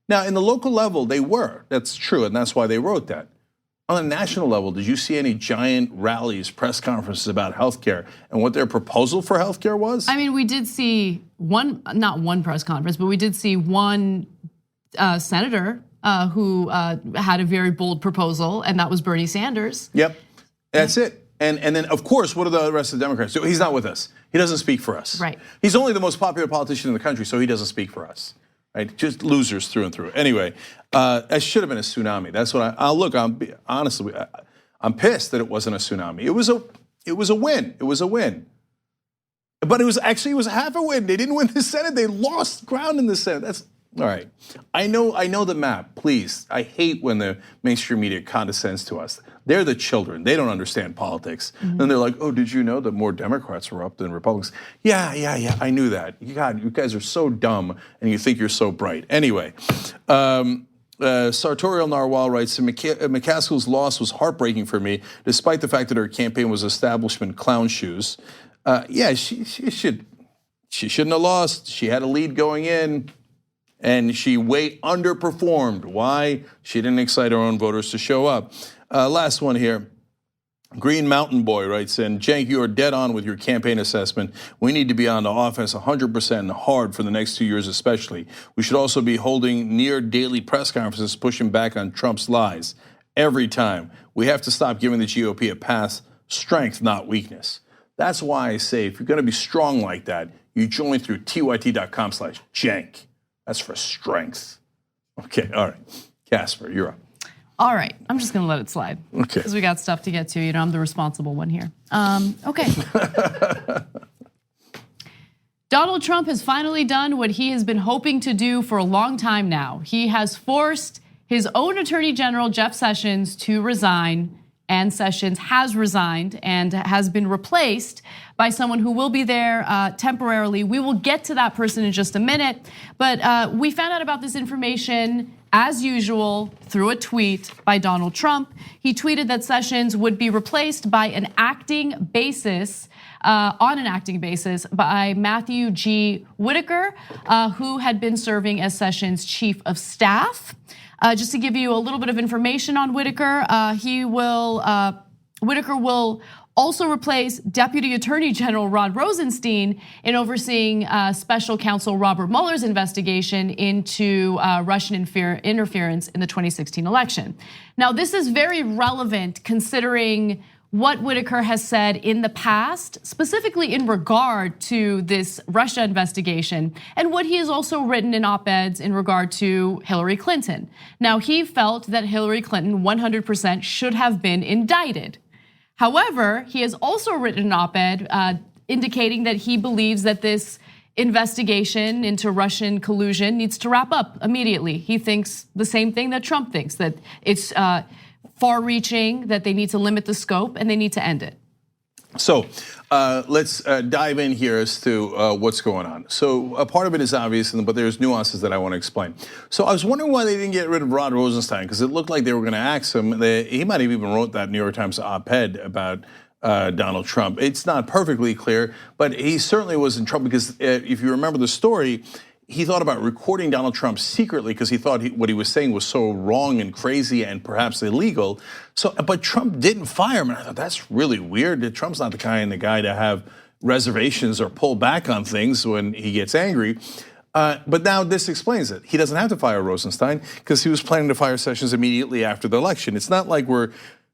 Now, in the local level, they were. That's true, and that's why they wrote that. On a national level, did you see any giant rallies, press conferences about health care and what their proposal for health care was? I mean, we did see not one press conference, but we did see one senator who had a very bold proposal, and that was Bernie Sanders. Yep, that's it. And then, of course, what do the rest of the Democrats do? He's not with us. He doesn't speak for us. Right. He's only the most popular politician in the country, so he doesn't speak for us. Right? Just losers through and through. Anyway, that should have been a tsunami. That's what look. Honestly, I'm pissed that it wasn't a tsunami. It was a win. It was a win. But it was half a win. They didn't win the Senate. They lost ground in the Senate. That's all right. I know the map. Please, I hate when the mainstream media condescends to us. They're the children. They don't understand politics. And they're like, "Oh, did you know that more Democrats were up than Republicans?" Yeah. I knew that. God, you guys are so dumb, and you think you're so bright. Anyway, Sartorial Narwhal writes, McCaskill's loss was heartbreaking for me, despite the fact that her campaign was establishment clown shoes. She shouldn't have lost. She had a lead going in. And she way underperformed. Why? She didn't excite her own voters to show up. Last one here. Green Mountain Boy writes in, Cenk, you are dead on with your campaign assessment. We need to be on the offense 100% and hard for the next 2 years especially. We should also be holding near daily press conferences pushing back on Trump's lies every time. We have to stop giving the GOP a pass, strength, not weakness. That's why I say if you're going to be strong like that, you join through tyt.com/Cenk. That's for strength. Okay, all right. Casper, you're up. All right, I'm just gonna let it slide. Okay. Because we got stuff to get to. You know, I'm the responsible one here. Okay. Donald Trump has finally done what he has been hoping to do for a long time now. He has forced his own Attorney General, Jeff Sessions, to resign, and Sessions has resigned and has been replaced by someone who will be there temporarily. We will get to that person in just a minute, but we found out about this information as usual through a tweet by Donald Trump. He tweeted that Sessions would be replaced by on an acting basis by Matthew G. Whitaker, who had been serving as Sessions' chief of staff. Just to give you a little bit of information on Whitaker, Whitaker will also replace Deputy Attorney General Rod Rosenstein in overseeing Special Counsel Robert Mueller's investigation into Russian interference in the 2016 election. Now, this is very relevant considering what Whitaker has said in the past, specifically in regard to this Russia investigation, and what he has also written in op-eds in regard to Hillary Clinton. Now, he felt that Hillary Clinton 100% should have been indicted. However, he has also written an op-ed indicating that he believes that this investigation into Russian collusion needs to wrap up immediately. He thinks the same thing that Trump thinks, that it's far-reaching, that they need to limit the scope and they need to end it. So let's dive in here as to what's going on. So a part of it is obvious, but there's nuances that I want to explain. So I was wondering why they didn't get rid of Rod Rosenstein, because it looked like they were going to axe him. He might have even wrote that New York Times op-ed about Donald Trump. It's not perfectly clear, but he certainly was in trouble because if you remember the story, he thought about recording Donald Trump secretly because he thought what he was saying was so wrong and crazy and perhaps illegal. So, but Trump didn't fire him, and I thought that's really weird. Trump's not the kind of guy to have reservations or pull back on things when he gets angry. But now this explains it. He doesn't have to fire Rosenstein because he was planning to fire Sessions immediately after the election. It's not like we're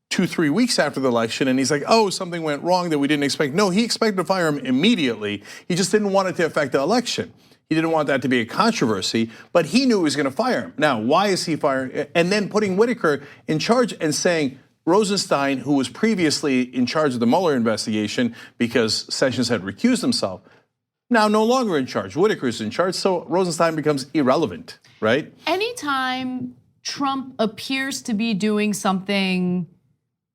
2-3 weeks after the election and he's like, oh, something went wrong that we didn't expect. No, he expected to fire him immediately. He just didn't want it to affect the election. He didn't want that to be a controversy, but he knew he was going to fire him. Now, why is he firing? And then putting Whitaker in charge and saying Rosenstein, who was previously in charge of the Mueller investigation because Sessions had recused himself, now no longer in charge. Whitaker's in charge, so Rosenstein becomes irrelevant, right? Anytime Trump appears to be doing something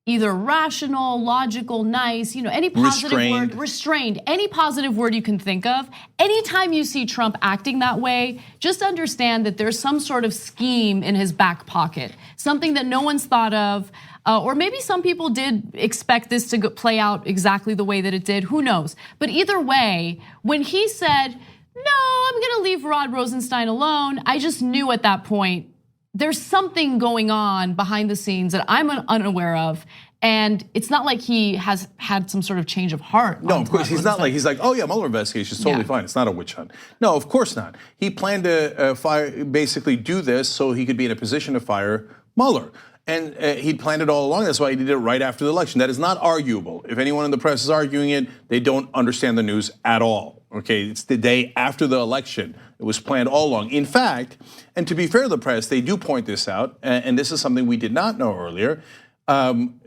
either rational, logical, nice, any positive word, restrained, any positive word you can think of. Anytime you see Trump acting that way, just understand that there's some sort of scheme in his back pocket, something that no one's thought of, or maybe some people did expect this to play out exactly the way that it did, who knows? But either way, when he said, no, I'm gonna leave Rod Rosenstein alone, I just knew at that point, there's something going on behind the scenes that I'm unaware of. And it's not like he has had some sort of change of heart. No, of course, he's not like, he's like, oh yeah, Mueller investigation is totally fine. It's not a witch hunt. No, of course not. He planned to basically do this so he could be in a position to fire Mueller. And he'd planned it all along. That's why he did it right after the election. That is not arguable. If anyone in the press is arguing it, they don't understand the news at all. Okay, it's the day after the election. It was planned all along. In fact, and to be fair to the press, they do point this out, and this is something we did not know earlier.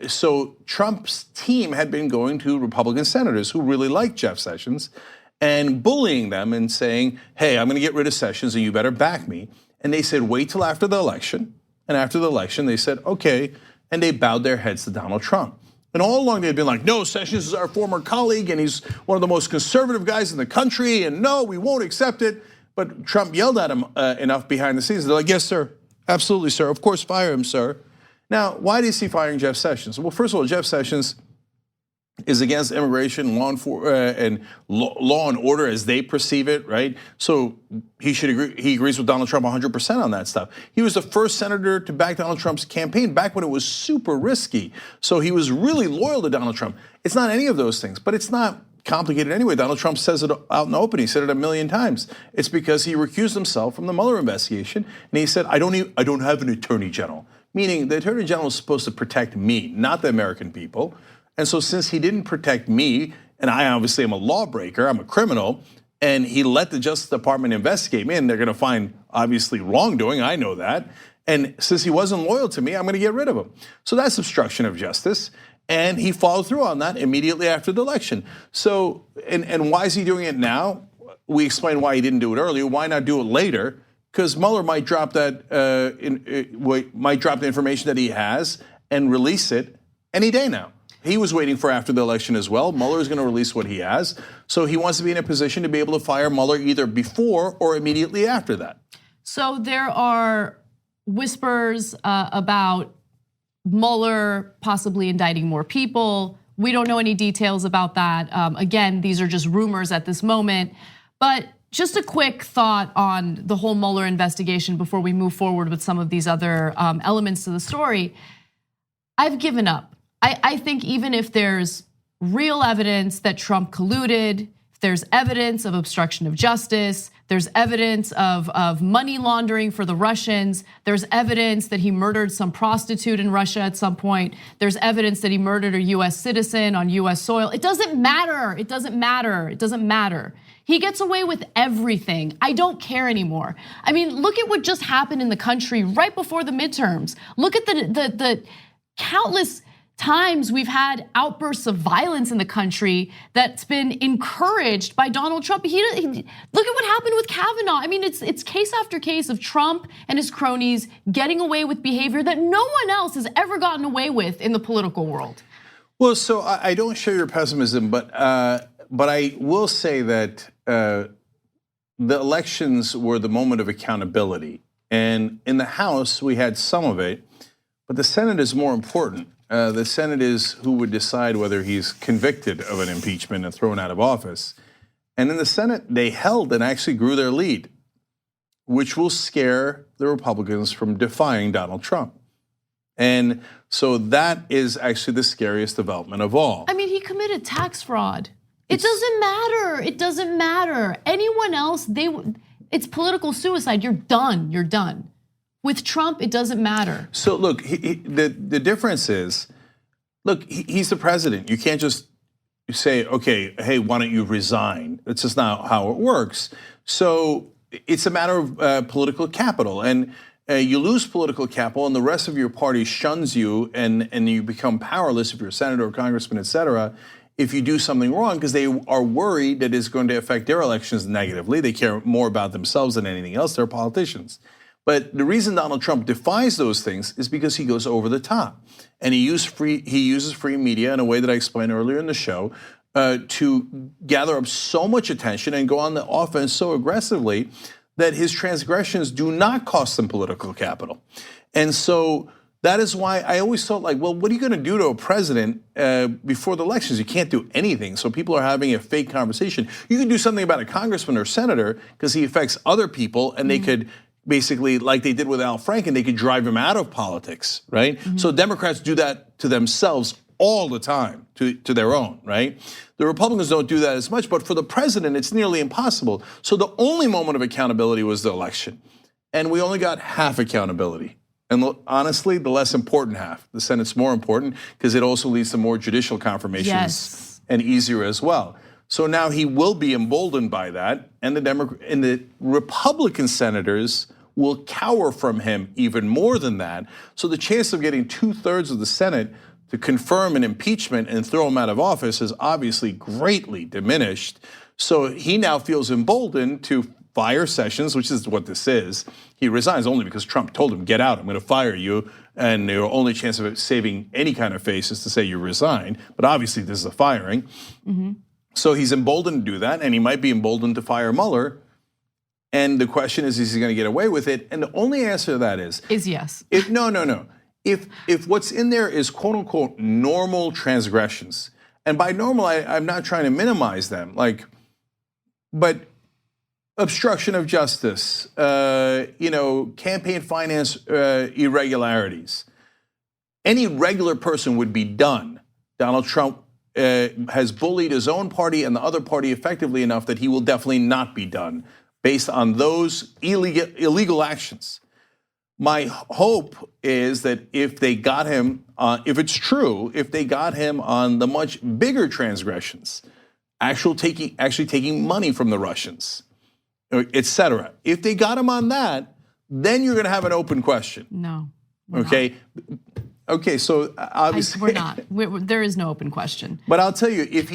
So Trump's team had been going to Republican senators who really liked Jeff Sessions and bullying them and saying, hey, I'm gonna get rid of Sessions and you better back me. And they said, wait till after the election. And after the election, they said, okay, and they bowed their heads to Donald Trump. And all along they'd been like, no, Sessions is our former colleague and he's one of the most conservative guys in the country, and no, we won't accept it. But Trump yelled at him enough behind the scenes. They're like, yes, sir, absolutely, sir. Of course, fire him, sir. Now, why is he firing Jeff Sessions? Well, first of all, Jeff Sessions is against immigration, law and order as they perceive it, right? So he should agree. He agrees with Donald Trump 100% on that stuff. He was the first senator to back Donald Trump's campaign back when it was super risky. So he was really loyal to Donald Trump. It's not any of those things, but it's not complicated anyway. Donald Trump says it out in the open. He said it a million times. It's because he recused himself from the Mueller investigation, and he said, I don't have an attorney general. Meaning the attorney general is supposed to protect me, not the American people. And so since he didn't protect me, and I obviously am a lawbreaker, I'm a criminal, and he let the Justice Department investigate me, and they're gonna find obviously wrongdoing, I know that. And since he wasn't loyal to me, I'm gonna get rid of him. So that's obstruction of justice. And he followed through on that immediately after the election. So, and why is he doing it now? We explained why he didn't do it earlier. Why not do it later? Because Mueller might drop that, might drop the information that he has and release it any day now. He was waiting for after the election as well. Mueller is going to release what he has. So he wants to be in a position to be able to fire Mueller either before or immediately after that. So there are whispers about Mueller possibly indicting more people. We don't know any details about that. Again, these are just rumors at this moment. But just a quick thought on the whole Mueller investigation before we move forward with some of these other elements to the story. I've given up. I think even if there's real evidence that Trump colluded, if there's evidence of obstruction of justice, there's evidence of money laundering for the Russians, there's evidence that he murdered some prostitute in Russia at some point, there's evidence that he murdered a US citizen on US soil. It doesn't matter, it doesn't matter, it doesn't matter. He gets away with everything. I don't care anymore. I mean, look at what just happened in the country right before the midterms. Look at the countless times we've had outbursts of violence in the country that's been encouraged by Donald Trump. Look at what happened with Kavanaugh. I mean, it's case after case of Trump and his cronies getting away with behavior that no one else has ever gotten away with in the political world. Well, so I don't share your pessimism, but I will say that the elections were the moment of accountability. And in the House, we had some of it, but the Senate is more important. The Senate is who would decide whether he's convicted of an impeachment and thrown out of office. And in the Senate, they held and actually grew their lead, which will scare the Republicans from defying Donald Trump. And so that is actually the scariest development of all. I mean, he committed tax fraud. It doesn't matter. It doesn't matter. Anyone else, it's political suicide. You're done. You're done. With Trump, it doesn't matter. So look, the difference is, look, he's the president. You can't just say, okay, hey, why don't you resign? That's just not how it works. So it's a matter of political capital, and you lose political capital, and the rest of your party shuns you, and you become powerless if you're a senator or congressman, et cetera, if you do something wrong, because they are worried that it's going to affect their elections negatively. They care more about themselves than anything else. They're politicians. But the reason Donald Trump defies those things is because he goes over the top, and he uses free media in a way that I explained earlier in the show to gather up so much attention and go on the offense so aggressively that his transgressions do not cost them political capital. And so that is why I always thought, like, well, what are you going to do to a president before the elections? You can't do anything. So people are having a fake conversation. You can do something about a congressman or senator because he affects other people, and they could basically, like they did with Al Franken, they could drive him out of politics, right? So Democrats do that to themselves all the time, to their own, right? The Republicans don't do that as much, but for the president, it's nearly impossible. So the only moment of accountability was the election. And we only got half accountability. And honestly, the less important half. The Senate's more important because it also leads to more judicial confirmations and easier as well. So now he will be emboldened by that, and the Republican senators will cower from him even more than that. So the chance of getting 2/3 of the Senate to confirm an impeachment and throw him out of office is obviously greatly diminished. So he now feels emboldened to fire Sessions, which is what this is. He resigns only because Trump told him, get out, I'm going to fire you. And your only chance of saving any kind of face is to say you resign. But obviously this is a firing. So he's emboldened to do that, and he might be emboldened to fire Mueller. And the question is he going to get away with it? And the only answer to that is yes. No. If what's in there is quote unquote normal transgressions, and by normal I'm not trying to minimize them, but obstruction of justice, campaign finance irregularities, any regular person would be done. Donald Trump has bullied his own party and the other party effectively enough that he will definitely not be done based on those illegal actions. My hope is that if they got him, if it's true, if they got him on the much bigger transgressions, actually taking money from the Russians, et cetera, if they got him on that, then you're going to have an open question. No. Okay. Okay, so obviously we're not. There is no open question. But I'll tell you, if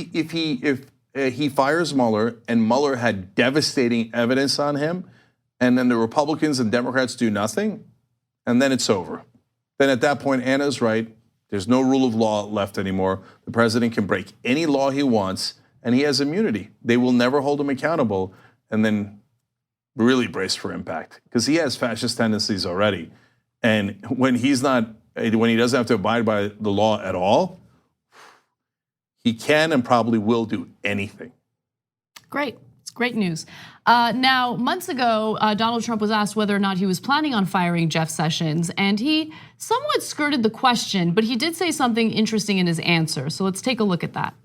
he fires Mueller and Mueller had devastating evidence on him, and then the Republicans and Democrats do nothing, and then it's over. Then at that point, Anna's right. There's no rule of law left anymore. The president can break any law he wants, and he has immunity. They will never hold him accountable, and then really brace for impact because he has fascist tendencies already. And when he doesn't have to abide by the law at all, he can and probably will do anything. Great. It's great news. Now, months ago, Donald Trump was asked whether or not he was planning on firing Jeff Sessions, and he somewhat skirted the question, but he did say something interesting in his answer. So let's take a look at that.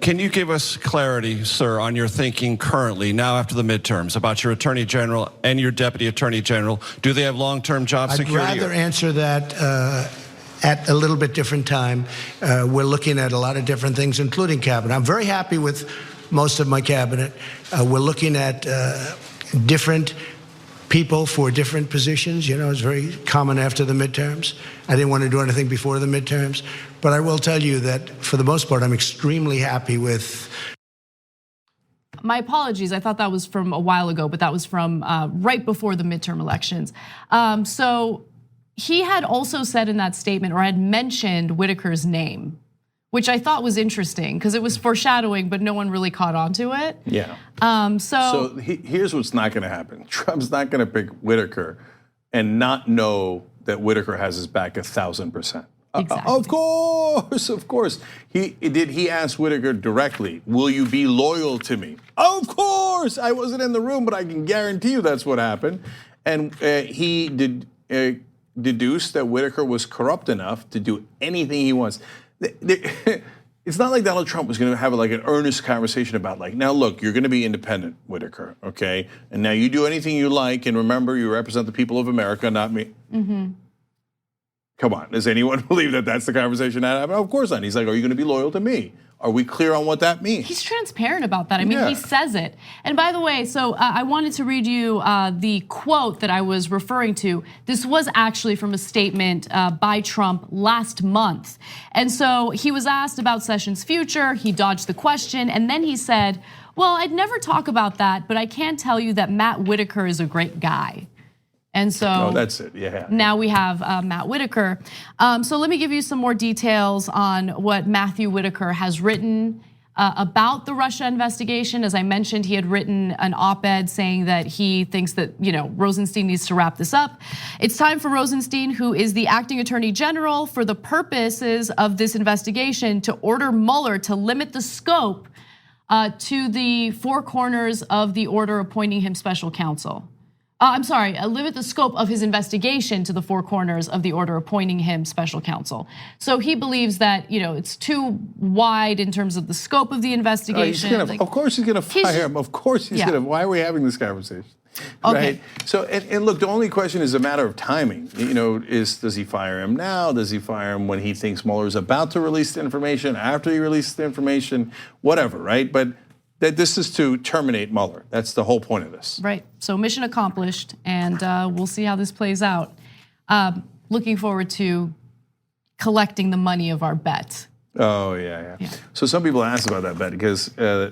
Can you give us clarity, sir, on your thinking currently, now after the midterms, about your attorney general and your deputy attorney general? Do they have long-term job security? I'd rather answer that at a little bit different time. We're looking at a lot of different things, including cabinet. I'm very happy with most of my cabinet. We're looking at different people for different positions. You know, it's very common after the midterms. I didn't want to do anything before the midterms. But I will tell you that, for the most part, I'm extremely happy with. My apologies. I thought that was from a while ago, but that was from right before the midterm elections. So he had also said in that statement, or had mentioned Whitaker's name, which I thought was interesting because it was foreshadowing, but no one really caught on to it. Yeah. So here's what's not going to happen. Trump's not going to pick Whitaker and not know that Whitaker has his back 1,000%. Exactly. Of course. He asked Whitaker directly, will you be loyal to me? Of course. I wasn't in the room, but I can guarantee you that's what happened. And he deduced that Whitaker was corrupt enough to do anything he wants. It's not like Donald Trump was going to have like an earnest conversation about like, now look, you're going to be independent, Whitaker, okay? And now you do anything you like, and remember, you represent the people of America, not me. Mm-hmm. Come on, does anyone believe that that's the conversation that happened? Of course not. He's like, are you going to be loyal to me? Are we clear on what that means? He's transparent about that. I mean, he says it. And by the way, so I wanted to read you the quote that I was referring to. This was actually from a statement by Trump last month. And so he was asked about Sessions' future. He dodged the question. And then he said, well, I'd never talk about that, but I can tell you that Matt Whitaker is a great guy. And so that's it. Yeah. Now we have Matt Whitaker. So let me give you some more details on what Matthew Whitaker has written about the Russia investigation. As I mentioned, he had written an op-ed saying that he thinks that Rosenstein needs to wrap this up. It's time for Rosenstein, who is the acting attorney general, for the purposes of this investigation, to order Mueller to limit the scope to the four corners of the order appointing him special counsel. Limit the scope of his investigation to the four corners of the order appointing him special counsel. So he believes that it's too wide in terms of the scope of the investigation. Of course he's going to fire him. Of course he's going to. Why are we having this conversation? Okay. Right? So and look, the only question is a matter of timing. Does he fire him now? Does he fire him when he thinks Mueller is about to release the information? After he releases the information? Whatever, right? But that this is to terminate Mueller. That's the whole point of this. Right. So mission accomplished, and we'll see how this plays out. Looking forward to collecting the money of our bet. Oh, yeah. So some people asked about that bet because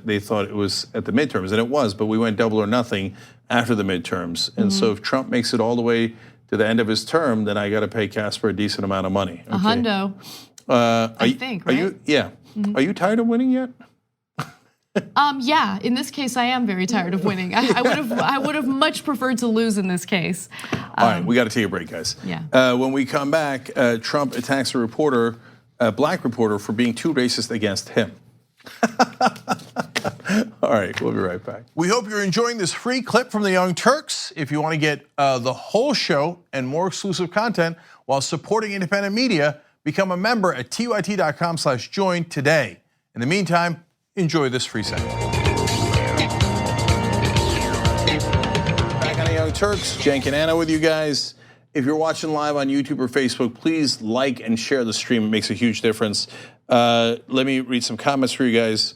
they thought it was at the midterms, and it was, but we went double or nothing after the midterms. And so if Trump makes it all the way to the end of his term, then I got to pay Casper a decent amount of money. Okay? A hundo, I think, right? Are you tired of winning yet? Yeah, in this case, I am very tired of winning. I would have much preferred to lose in this case. All right, we got to take a break, guys. Yeah. When we come back, Trump attacks a black reporter for being too racist against him. All right, we'll be right back. We hope you're enjoying this free clip from the Young Turks. If you want to get the whole show and more exclusive content while supporting independent media, become a member at tyt.com/join today. In the meantime, enjoy this free segment. Back on the Young Turks, Cenk and Anna with you guys. If you're watching live on YouTube or Facebook, please like and share the stream. It makes a huge difference. Let me read some comments for you guys.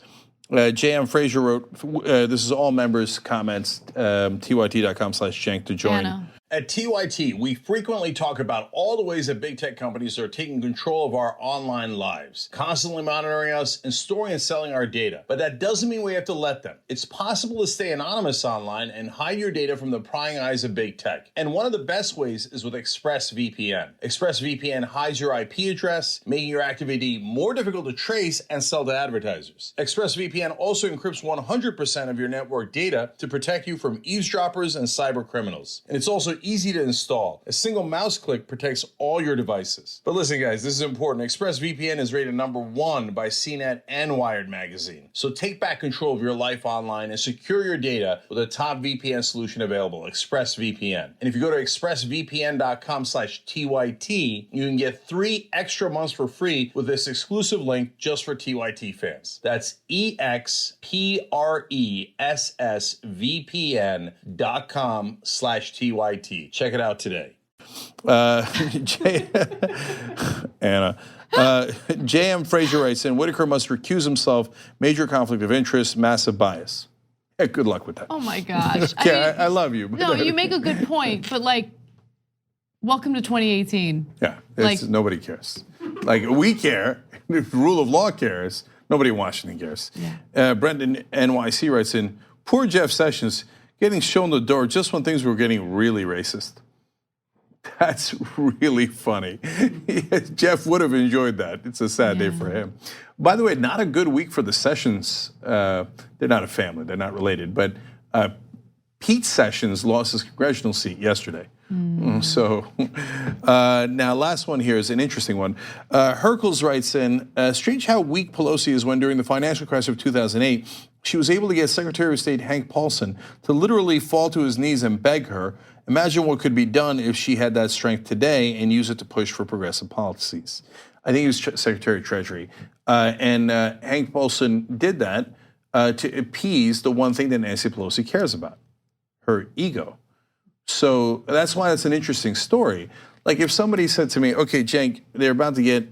J.M. Frazier wrote, this is all members' comments, tyt.com/Cenk to join. Anna. At TYT, we frequently talk about all the ways that big tech companies are taking control of our online lives, constantly monitoring us and storing and selling our data. But that doesn't mean we have to let them. It's possible to stay anonymous online and hide your data from the prying eyes of big tech. And one of the best ways is with ExpressVPN. ExpressVPN hides your IP address, making your active ID more difficult to trace and sell to advertisers. ExpressVPN also encrypts 100% of your network data to protect you from eavesdroppers and cyber criminals. And it's also easy to install. A single mouse click protects all your devices. But listen, guys, this is important. ExpressVPN is rated #1 by CNET and Wired magazine. So take back control of your life online and secure your data with a top VPN solution available, ExpressVPN. And if you go to expressvpn.com/TYT, you can get 3 extra months for free with this exclusive link just for TYT fans. That's expressvpn.com/TYT. Check it out today. Anna. J.M. Frazier writes in, Whitaker must recuse himself, major conflict of interest, massive bias. Yeah, good luck with that. Oh my gosh. Yeah, I love you. No, you make a good point, but like, welcome to 2018. Yeah, Like- nobody cares. Like, we care. If the rule of law cares, nobody in Washington cares. Yeah. Brendan NYC writes in, poor Jeff Sessions getting shown the door just when things were getting really racist. That's really funny. Jeff would have enjoyed that. It's a sad day for him. By the way, not a good week for the Sessions. They're not a family. They're not related. But Pete Sessions lost his congressional seat yesterday. So now last one here is an interesting one. Hercules writes in, strange how weak Pelosi is when during the financial crisis of 2008, she was able to get Secretary of State Hank Paulson to literally fall to his knees and beg her. Imagine what could be done if she had that strength today and use it to push for progressive policies. I think he was Secretary of Treasury. And Hank Paulson did that to appease the one thing that Nancy Pelosi cares about, her ego. So that's why it's an interesting story. Like if somebody said to me, okay, Cenk, they're about to get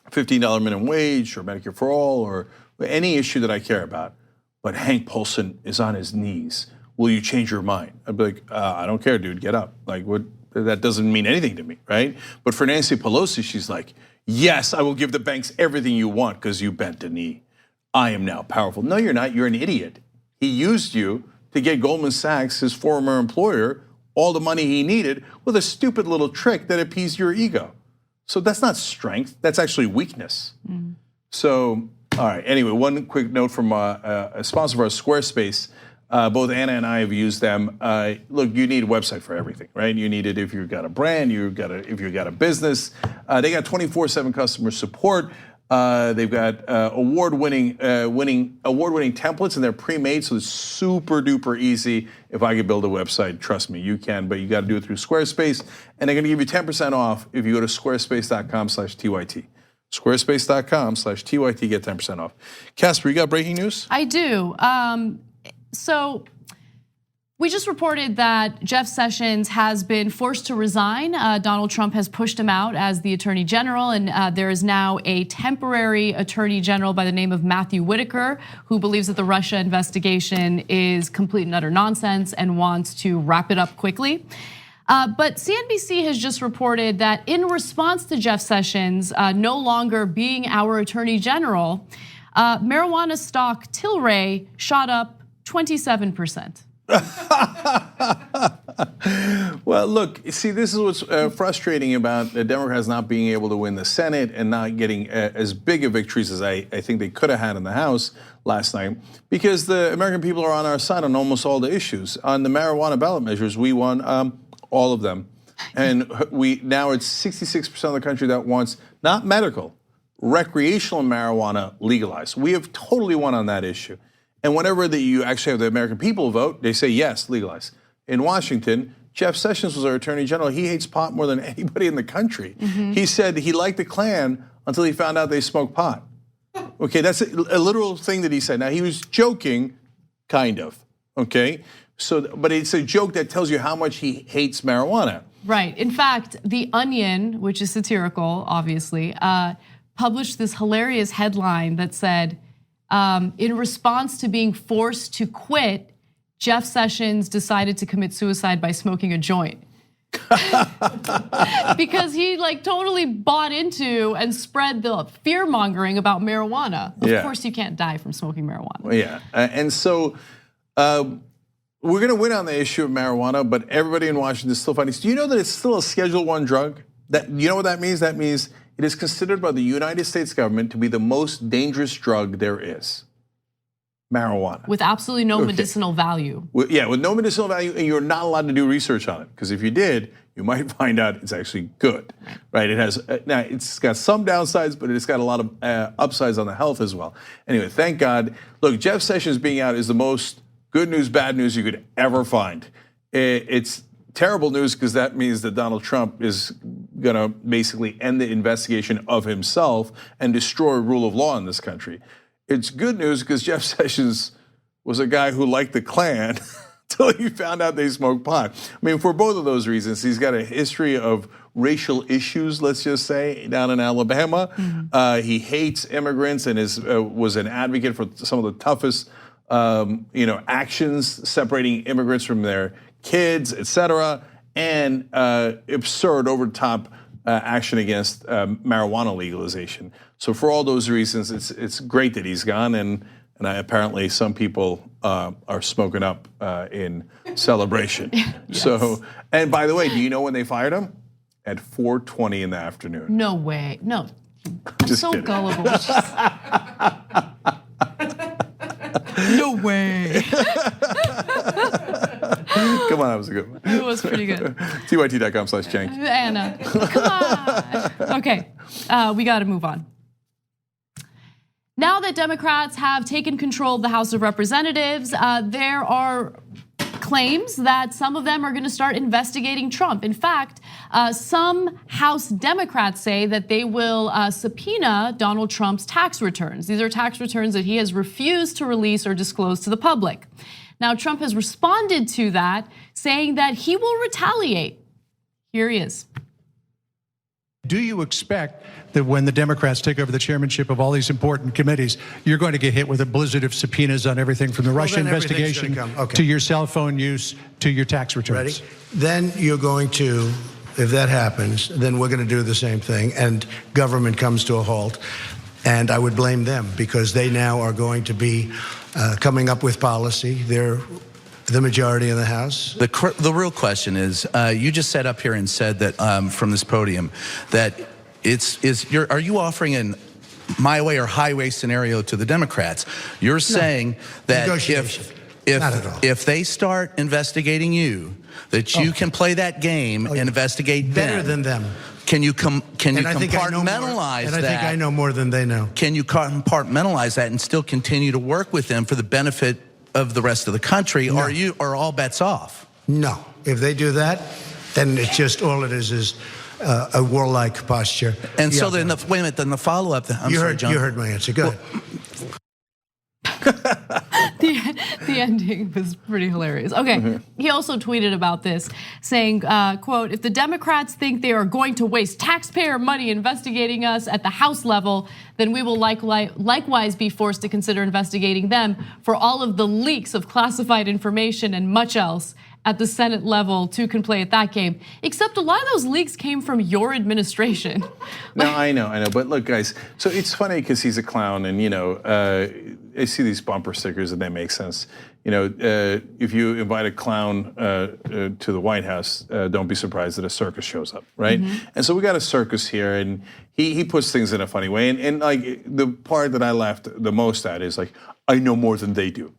$15 minimum wage or Medicare for all or any issue that I care about, but Hank Paulson is on his knees. Will you change your mind? I'd be like, I don't care, dude, get up. Like, what? That doesn't mean anything to me, right? But for Nancy Pelosi, she's like, yes, I will give the banks everything you want because you bent the knee. I am now powerful. No, you're not. You're an idiot. He used you to get Goldman Sachs, his former employer, all the money he needed with a stupid little trick that appeased your ego. So that's not strength. That's actually weakness. So, all right. Anyway, one quick note from a sponsor of ours, Squarespace. Both Anna and I have used them. Look, you need a website for everything, right? You need it if you've got a brand, if you've got a business. They got 24/7 customer support. They've got award-winning templates, and they're pre-made, so it's super duper easy. If I could build a website, trust me, you can, but you got to do it through Squarespace, and they're going to give you 10% off if you go to squarespace.com/TYT. Squarespace.com/TYT, get 10% off. Casper, you got breaking news? I do. So we just reported that Jeff Sessions has been forced to resign. Donald Trump has pushed him out as the Attorney General, and there is now a temporary Attorney General by the name of Matthew Whitaker, who believes that the Russia investigation is complete and utter nonsense and wants to wrap it up quickly. But CNBC has just reported that in response to Jeff Sessions no longer being our Attorney General, marijuana stock Tilray shot up 27%. Well, look, see, this is what's frustrating about the Democrats not being able to win the Senate and not getting as big of victories as I think they could have had in the House last night, because the American people are on our side on almost all the issues. On the marijuana ballot measures, we won all of them. And now it's 66% of the country that wants not medical, recreational marijuana legalized. We have totally won on that issue. And whenever you actually have the American people vote, they say yes, legalize. In Washington, Jeff Sessions was our Attorney General. He hates pot more than anybody in the country. He said he liked the Klan until he found out they smoked pot. Okay, that's a literal thing that he said. Now, he was joking, kind of, okay? So, but it's a joke that tells you how much he hates marijuana. Right. In fact, The Onion, which is satirical, obviously, published this hilarious headline that said, in response to being forced to quit, Jeff Sessions decided to commit suicide by smoking a joint. Because he totally bought into and spread the fear mongering about marijuana. Of course you can't die from smoking marijuana. Yeah, and so we're gonna win on the issue of marijuana, but everybody in Washington is still fighting. Do you know that it's still a Schedule I drug? You know what that means? That means it is considered by the United States government to be the most dangerous drug there is. Marijuana. With absolutely no medicinal value. With no medicinal value, and you're not allowed to do research on it, because if you did, you might find out it's actually good, right? It has, now it's got some downsides, but it's got a lot of upsides on the health as well. Anyway, thank God. Look, Jeff Sessions being out is the most good news, bad news you could ever find. It's terrible news because that means that Donald Trump is gonna basically end the investigation of himself and destroy rule of law in this country. It's good news because Jeff Sessions was a guy who liked the Klan until he found out they smoked pot. I mean, for both of those reasons, he's got a history of racial issues, let's just say, down in Alabama. He hates immigrants and was an advocate for some of the toughest actions separating immigrants from their kids, et cetera, and absurd, over-the-top action against marijuana legalization. So for all those reasons, it's great that he's gone, and apparently some people are smoking up in celebration. Yes. So, and by the way, do you know when they fired him? At 4:20 in the afternoon. No way. No. Just so kidding. gullible. No way. Come on, that was a good one. It was pretty good. TYT.com/Cenk. Anna, come on. Okay, we got to move on. Now that Democrats have taken control of the House of Representatives, there are claims that some of them are going to start investigating Trump. In fact, some House Democrats say that they will subpoena Donald Trump's tax returns. These are tax returns that he has refused to release or disclose to the public. Now, Trump has responded to that, saying that he will retaliate. Here he is. Do you expect that when the Democrats take over the chairmanship of all these important committees, you're going to get hit with a blizzard of subpoenas on everything from the Russia investigation to your cell phone use to your tax returns? Ready? Then you're going to, if that happens, then we're going to do the same thing, and government comes to a halt. And I would blame them because they now are going to be coming up with policy. They're the majority in the House. The real question is, you just sat up here and said that from this podium that are you offering an my way or highway scenario to the Democrats? You're saying that if they start investigating you, that you can play that game and investigate better than them. Can you compartmentalize that? And I think I know more than they know. Can you compartmentalize that and still continue to work with them for the benefit of the rest of the country, No. or are all bets off? No. If they do that, then it's just all it is a warlike posture. And so then, wait a minute, then the follow-up, You heard my answer. Go ahead. The ending was pretty hilarious. Okay, he also tweeted about this, saying, quote, if the Democrats think they are going to waste taxpayer money investigating us at the House level, then we will likewise be forced to consider investigating them for all of the leaks of classified information and much else at the Senate level. Two can play at that game. Except a lot of those leaks came from your administration. No, I know. But look, guys, so it's funny because he's a clown, and I see these bumper stickers and they make sense. If you invite a clown to the White House, don't be surprised that a circus shows up, right? And so we got a circus here, and he puts things in a funny way. And like the part that I laughed the most at is like, I know more than they do.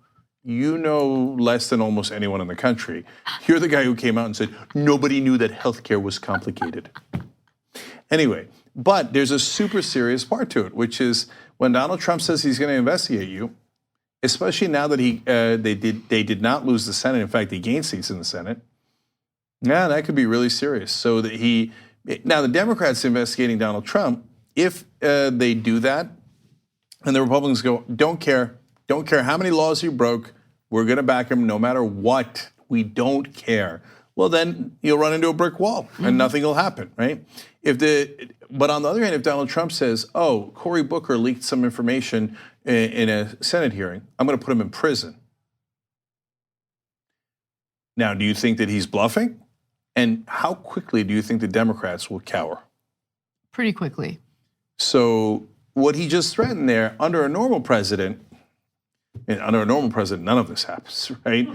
You know less than almost anyone in the country. You're the guy who came out and said, nobody knew that healthcare was complicated. Anyway, but there's a super serious part to it, which is when Donald Trump says he's going to investigate you, especially now that they did not lose the Senate. In fact, he gained seats in the Senate. Yeah, that could be really serious. So that now the Democrats investigating Donald Trump, if they do that, and the Republicans go, don't care how many laws you broke, we're going to back him no matter what. We don't care. Well, then you'll run into a brick wall and nothing will happen, right? But on the other hand, if Donald Trump says, oh, Cory Booker leaked some information in a Senate hearing, I'm going to put him in prison. Now, do you think that he's bluffing? And how quickly do you think the Democrats will cower? Pretty quickly. So what he just threatened there, under a normal president, none of this happens, right?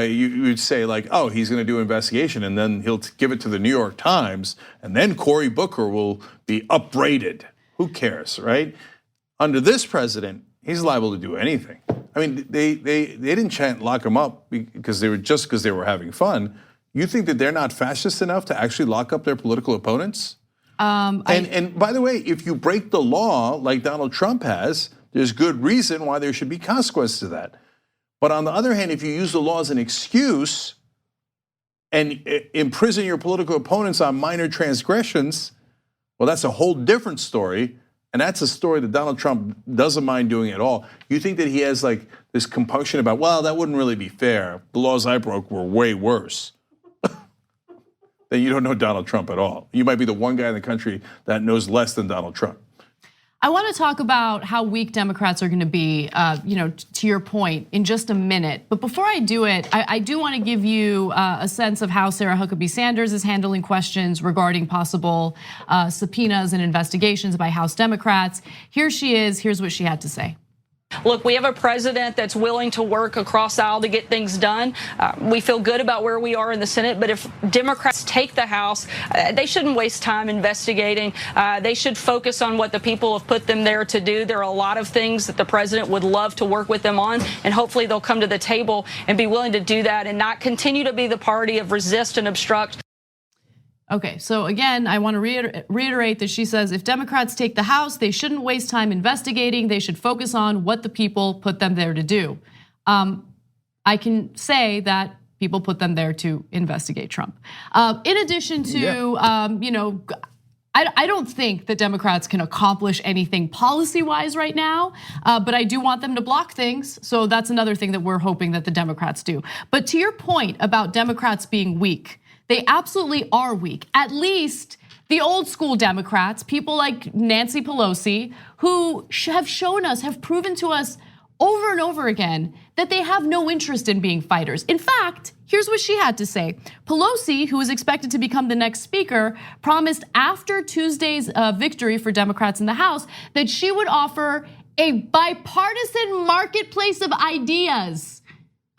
You would say like, oh, he's going to do an investigation, and then he'll give it to the New York Times, and then Cory Booker will be upbraided. Who cares, right? Under this president, he's liable to do anything. I mean, they didn't chant lock him up because they were having fun. You think that they're not fascist enough to actually lock up their political opponents? And by the way, if you break the law like Donald Trump has, there's good reason why there should be consequences to that. But on the other hand, if you use the law as an excuse and imprison your political opponents on minor transgressions, well, that's a whole different story. And that's a story that Donald Trump doesn't mind doing at all. You think that he has like this compunction about, well, that wouldn't really be fair. The laws I broke were way worse. Then you don't know Donald Trump at all. You might be the one guy in the country that knows less than Donald Trump. I want to talk about how weak Democrats are going to be, to your point, in just a minute. But before I do it, I do want to give you a sense of how Sarah Huckabee Sanders is handling questions regarding possible subpoenas and investigations by House Democrats. Here she is. Here's what she had to say. Look, we have a president that's willing to work across the aisle to get things done. We feel good about where we are in the Senate, but if Democrats take the House, they shouldn't waste time investigating. They should focus on what the people have put them there to do. There are a lot of things that the president would love to work with them on, and hopefully they'll come to the table and be willing to do that and not continue to be the party of resist and obstruct. Okay, so again, I want to reiterate that she says if Democrats take the House, they shouldn't waste time investigating. They should focus on what the people put them there to do. I can say that people put them there to investigate Trump. In addition to, I don't think that Democrats can accomplish anything policy-wise right now, but I do want them to block things. So that's another thing that we're hoping that the Democrats do. But to your point about Democrats being weak, they absolutely are weak. At least the old school Democrats, people like Nancy Pelosi, who have proven to us over and over again that they have no interest in being fighters. In fact, here's what she had to say. Pelosi, who is expected to become the next speaker, promised after Tuesday's victory for Democrats in the House that she would offer a bipartisan marketplace of ideas.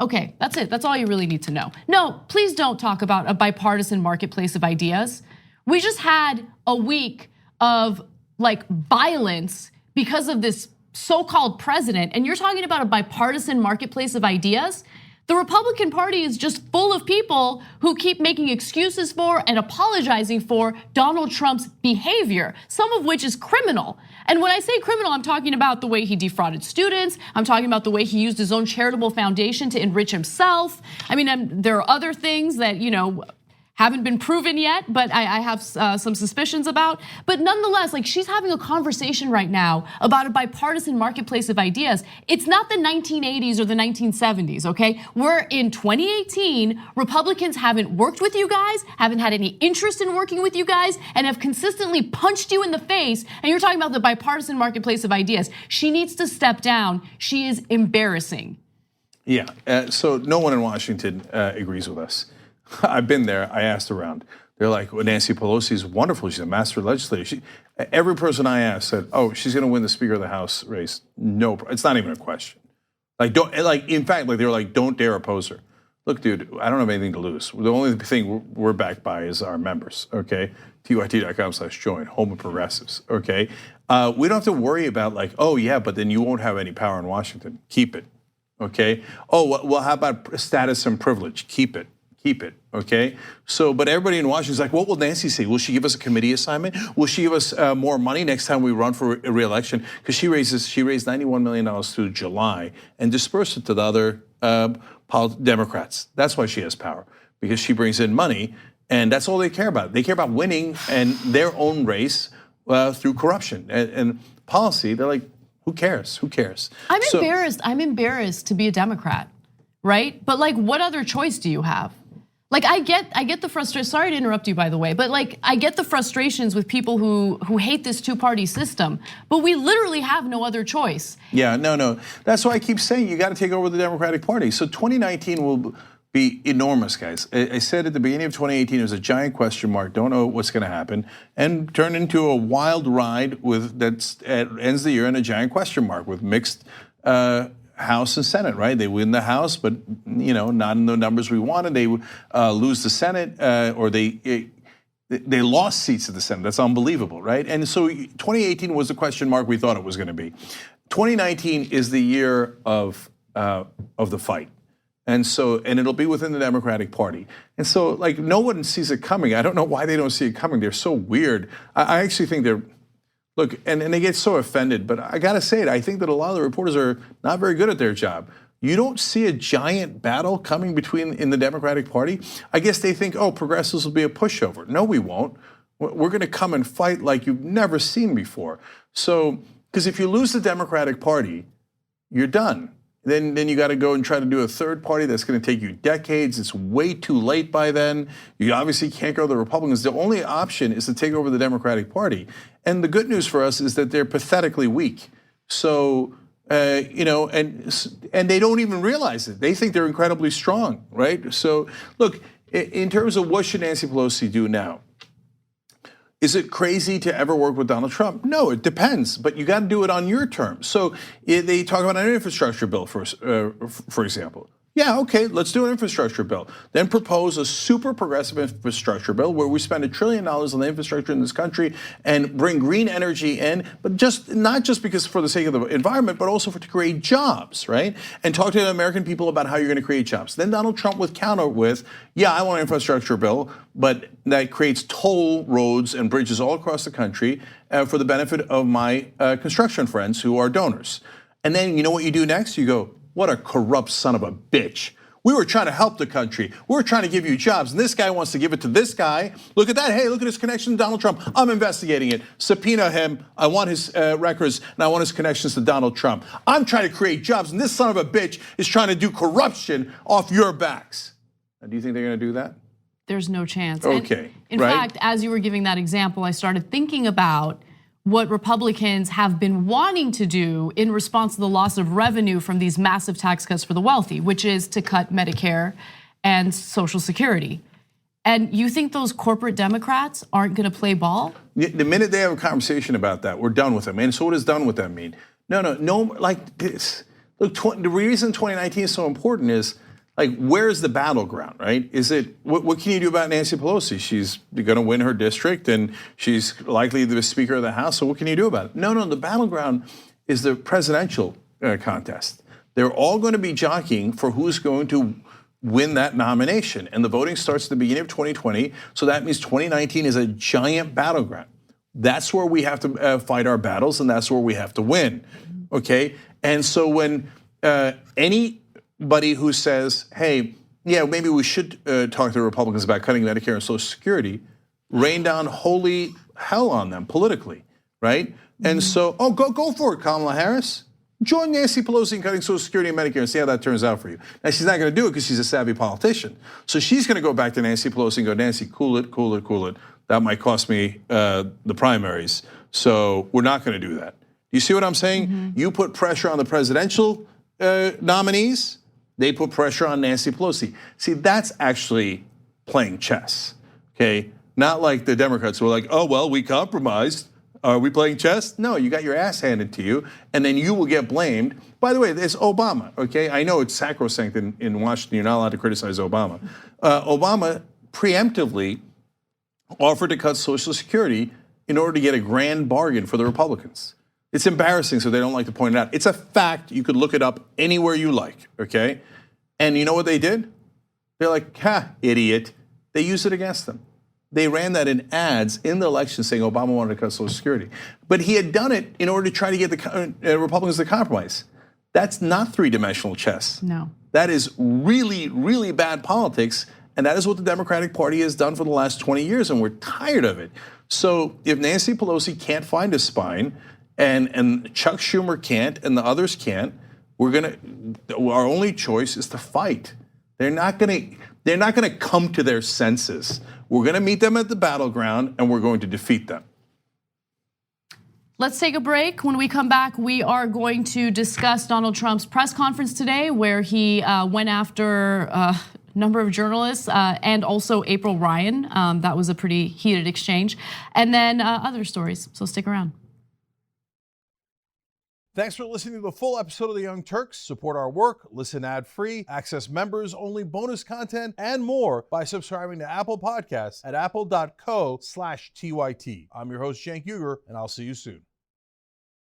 Okay, that's it. That's all you really need to know. No, please don't talk about a bipartisan marketplace of ideas. We just had a week of violence because of this so-called president, and you're talking about a bipartisan marketplace of ideas? The Republican Party is just full of people who keep making excuses for and apologizing for Donald Trump's behavior, some of which is criminal. And when I say criminal, I'm talking about the way he defrauded students. I'm talking about the way he used his own charitable foundation to enrich himself. I mean, there are other things that, haven't been proven yet, but I have some suspicions about. But nonetheless, she's having a conversation right now about a bipartisan marketplace of ideas. It's not the 1980s or the 1970s, okay? We're in 2018. Republicans haven't worked with you guys, haven't had any interest in working with you guys, and have consistently punched you in the face. And you're talking about the bipartisan marketplace of ideas. She needs to step down. She is embarrassing. Yeah, so no one in Washington agrees with us. I've been there. I asked around. They're like, well, Nancy Pelosi is wonderful. She's a master legislator. Every person I asked said, "Oh, she's going to win the Speaker of the House race." No, it's not even a question. In fact, they were like, "Don't dare oppose her." Look, dude, I don't have anything to lose. The only thing we're backed by is our members. Okay, TYT.com/join, home of progressives. Okay, we don't have to worry about oh yeah, but then you won't have any power in Washington. Keep it. Okay. Oh well, how about status and privilege? Keep it. Keep it, okay? So, but everybody in Washington is like, what will Nancy say? Will she give us a committee assignment? Will she give us more money next time we run for a re-election? Because she raised $91 million through July and dispersed it to the other Democrats. That's why she has power, because she brings in money, and that's all they care about. They care about winning and their own race through corruption and policy. They're like, who cares? Who cares? I'm embarrassed. I'm embarrassed to be a Democrat, right? But what other choice do you have? I get the frustration. Sorry to interrupt you, by the way, but I get the frustrations with people who hate this two-party system. But we literally have no other choice. Yeah, no. That's why I keep saying you got to take over the Democratic Party. So 2019 will be enormous, guys. I said at the beginning of 2018 it was a giant question mark. Don't know what's going to happen, and turned into a wild ride that ends the year in a giant question mark with mixed. House and Senate, right? They win the House, but not in the numbers we wanted. They lose the Senate, or they lost seats in the Senate. That's unbelievable, right? And so 2018 was the question mark we thought it was going to be. 2019 is the year of the fight, and it'll be within the Democratic Party. And so, no one sees it coming. I don't know why they don't see it coming. They're so weird. I actually think they're. Look, and they get so offended, but I gotta say it, I think that a lot of the reporters are not very good at their job. You don't see a giant battle coming in the Democratic Party. I guess they think, oh, progressives will be a pushover. No, we won't. We're gonna come and fight like you've never seen before. So, because if you lose the Democratic Party, you're done. Then you got to go and try to do a third party that's going to take you decades. It's way too late by then. You obviously can't go to the Republicans. The only option is to take over the Democratic Party. And the good news for us is that they're pathetically weak. So, you know, and they don't even realize it. They think they're incredibly strong, right? So, look, in terms of what should Nancy Pelosi do now? Is it crazy to ever work with Donald Trump? No, it depends, but you got to do it on your terms. So they talk about an infrastructure bill, for example. Yeah, okay, let's do an infrastructure bill. Then propose a super progressive infrastructure bill where we spend $1 trillion on the infrastructure in this country and bring green energy in, but not just because for the sake of the environment, but also to create jobs, right? And talk to the American people about how you're going to create jobs. Then Donald Trump would counter with, yeah, I want an infrastructure bill, but that creates toll roads and bridges all across the country for the benefit of my construction friends who are donors. And then you know what you do next? You go, what a corrupt son of a bitch. We were trying to help the country. We were trying to give you jobs, and this guy wants to give it to this guy. Look at that. Hey, look at his connection to Donald Trump. I'm investigating it. Subpoena him. I want his records, and I want his connections to Donald Trump. I'm trying to create jobs, and this son of a bitch is trying to do corruption off your backs. Now, do you think they're going to do that? There's no chance. Okay. In fact, as you were giving that example, I started thinking about what Republicans have been wanting to do in response to the loss of revenue from these massive tax cuts for the wealthy, which is to cut Medicare and Social Security. And you think those corporate Democrats aren't going to play ball? The minute they have a conversation about that, we're done with them. And so what does done with them mean? No, like this. Look, the reason 2019 is so important is, like, where's the battleground, right? Is it, what can you do about Nancy Pelosi? She's going to win her district and she's likely the Speaker of the House, so what can you do about it? No, the battleground is the presidential contest. They're all going to be jockeying for who's going to win that nomination. And the voting starts at the beginning of 2020, so that means 2019 is a giant battleground. That's where we have to fight our battles, and that's where we have to win, okay? And so when anybody who says, hey, yeah, maybe we should talk to the Republicans about cutting Medicare and Social Security, rain down holy hell on them politically, right? And so, go for it, Kamala Harris. Join Nancy Pelosi in cutting Social Security and Medicare and see how that turns out for you. Now, she's not going to do it because she's a savvy politician. So she's going to go back to Nancy Pelosi and go, Nancy, cool it. That might cost me the primaries. So we're not going to do that. You see what I'm saying? You put pressure on the presidential nominees. They put pressure on Nancy Pelosi. See, that's actually playing chess, okay? Not like the Democrats who are like, oh, well, we compromised. Are we playing chess? No, you got your ass handed to you, and then you will get blamed. By the way, there's Obama, okay? I know it's sacrosanct in Washington. You're not allowed to criticize Obama. Obama preemptively offered to cut Social Security in order to get a grand bargain for the Republicans. It's embarrassing, so they don't like to point it out. It's a fact. You could look it up anywhere you like, okay? And you know what they did? They're like, idiot. They used it against them. They ran that in ads in the election saying Obama wanted to cut Social Security. But he had done it in order to try to get the Republicans to compromise. That's not three-dimensional chess. No. That is really, really bad politics, and that is what the Democratic Party has done for the last 20 years, and we're tired of it. So if Nancy Pelosi can't find a spine, and Chuck Schumer can't, and the others can't, our only choice is to fight. They're not gonna come to their senses. We're gonna meet them at the battleground, and we're going to defeat them. Let's take a break. When we come back, we are going to discuss Donald Trump's press conference today, where he went after a number of journalists and also April Ryan. That was a pretty heated exchange. And then other stories, so stick around. Thanks for listening to the full episode of The Young Turks. Support our work, listen ad-free, access members-only bonus content, and more by subscribing to Apple Podcasts at apple.co/TYT. I'm your host, Cenk Uygur, and I'll see you soon.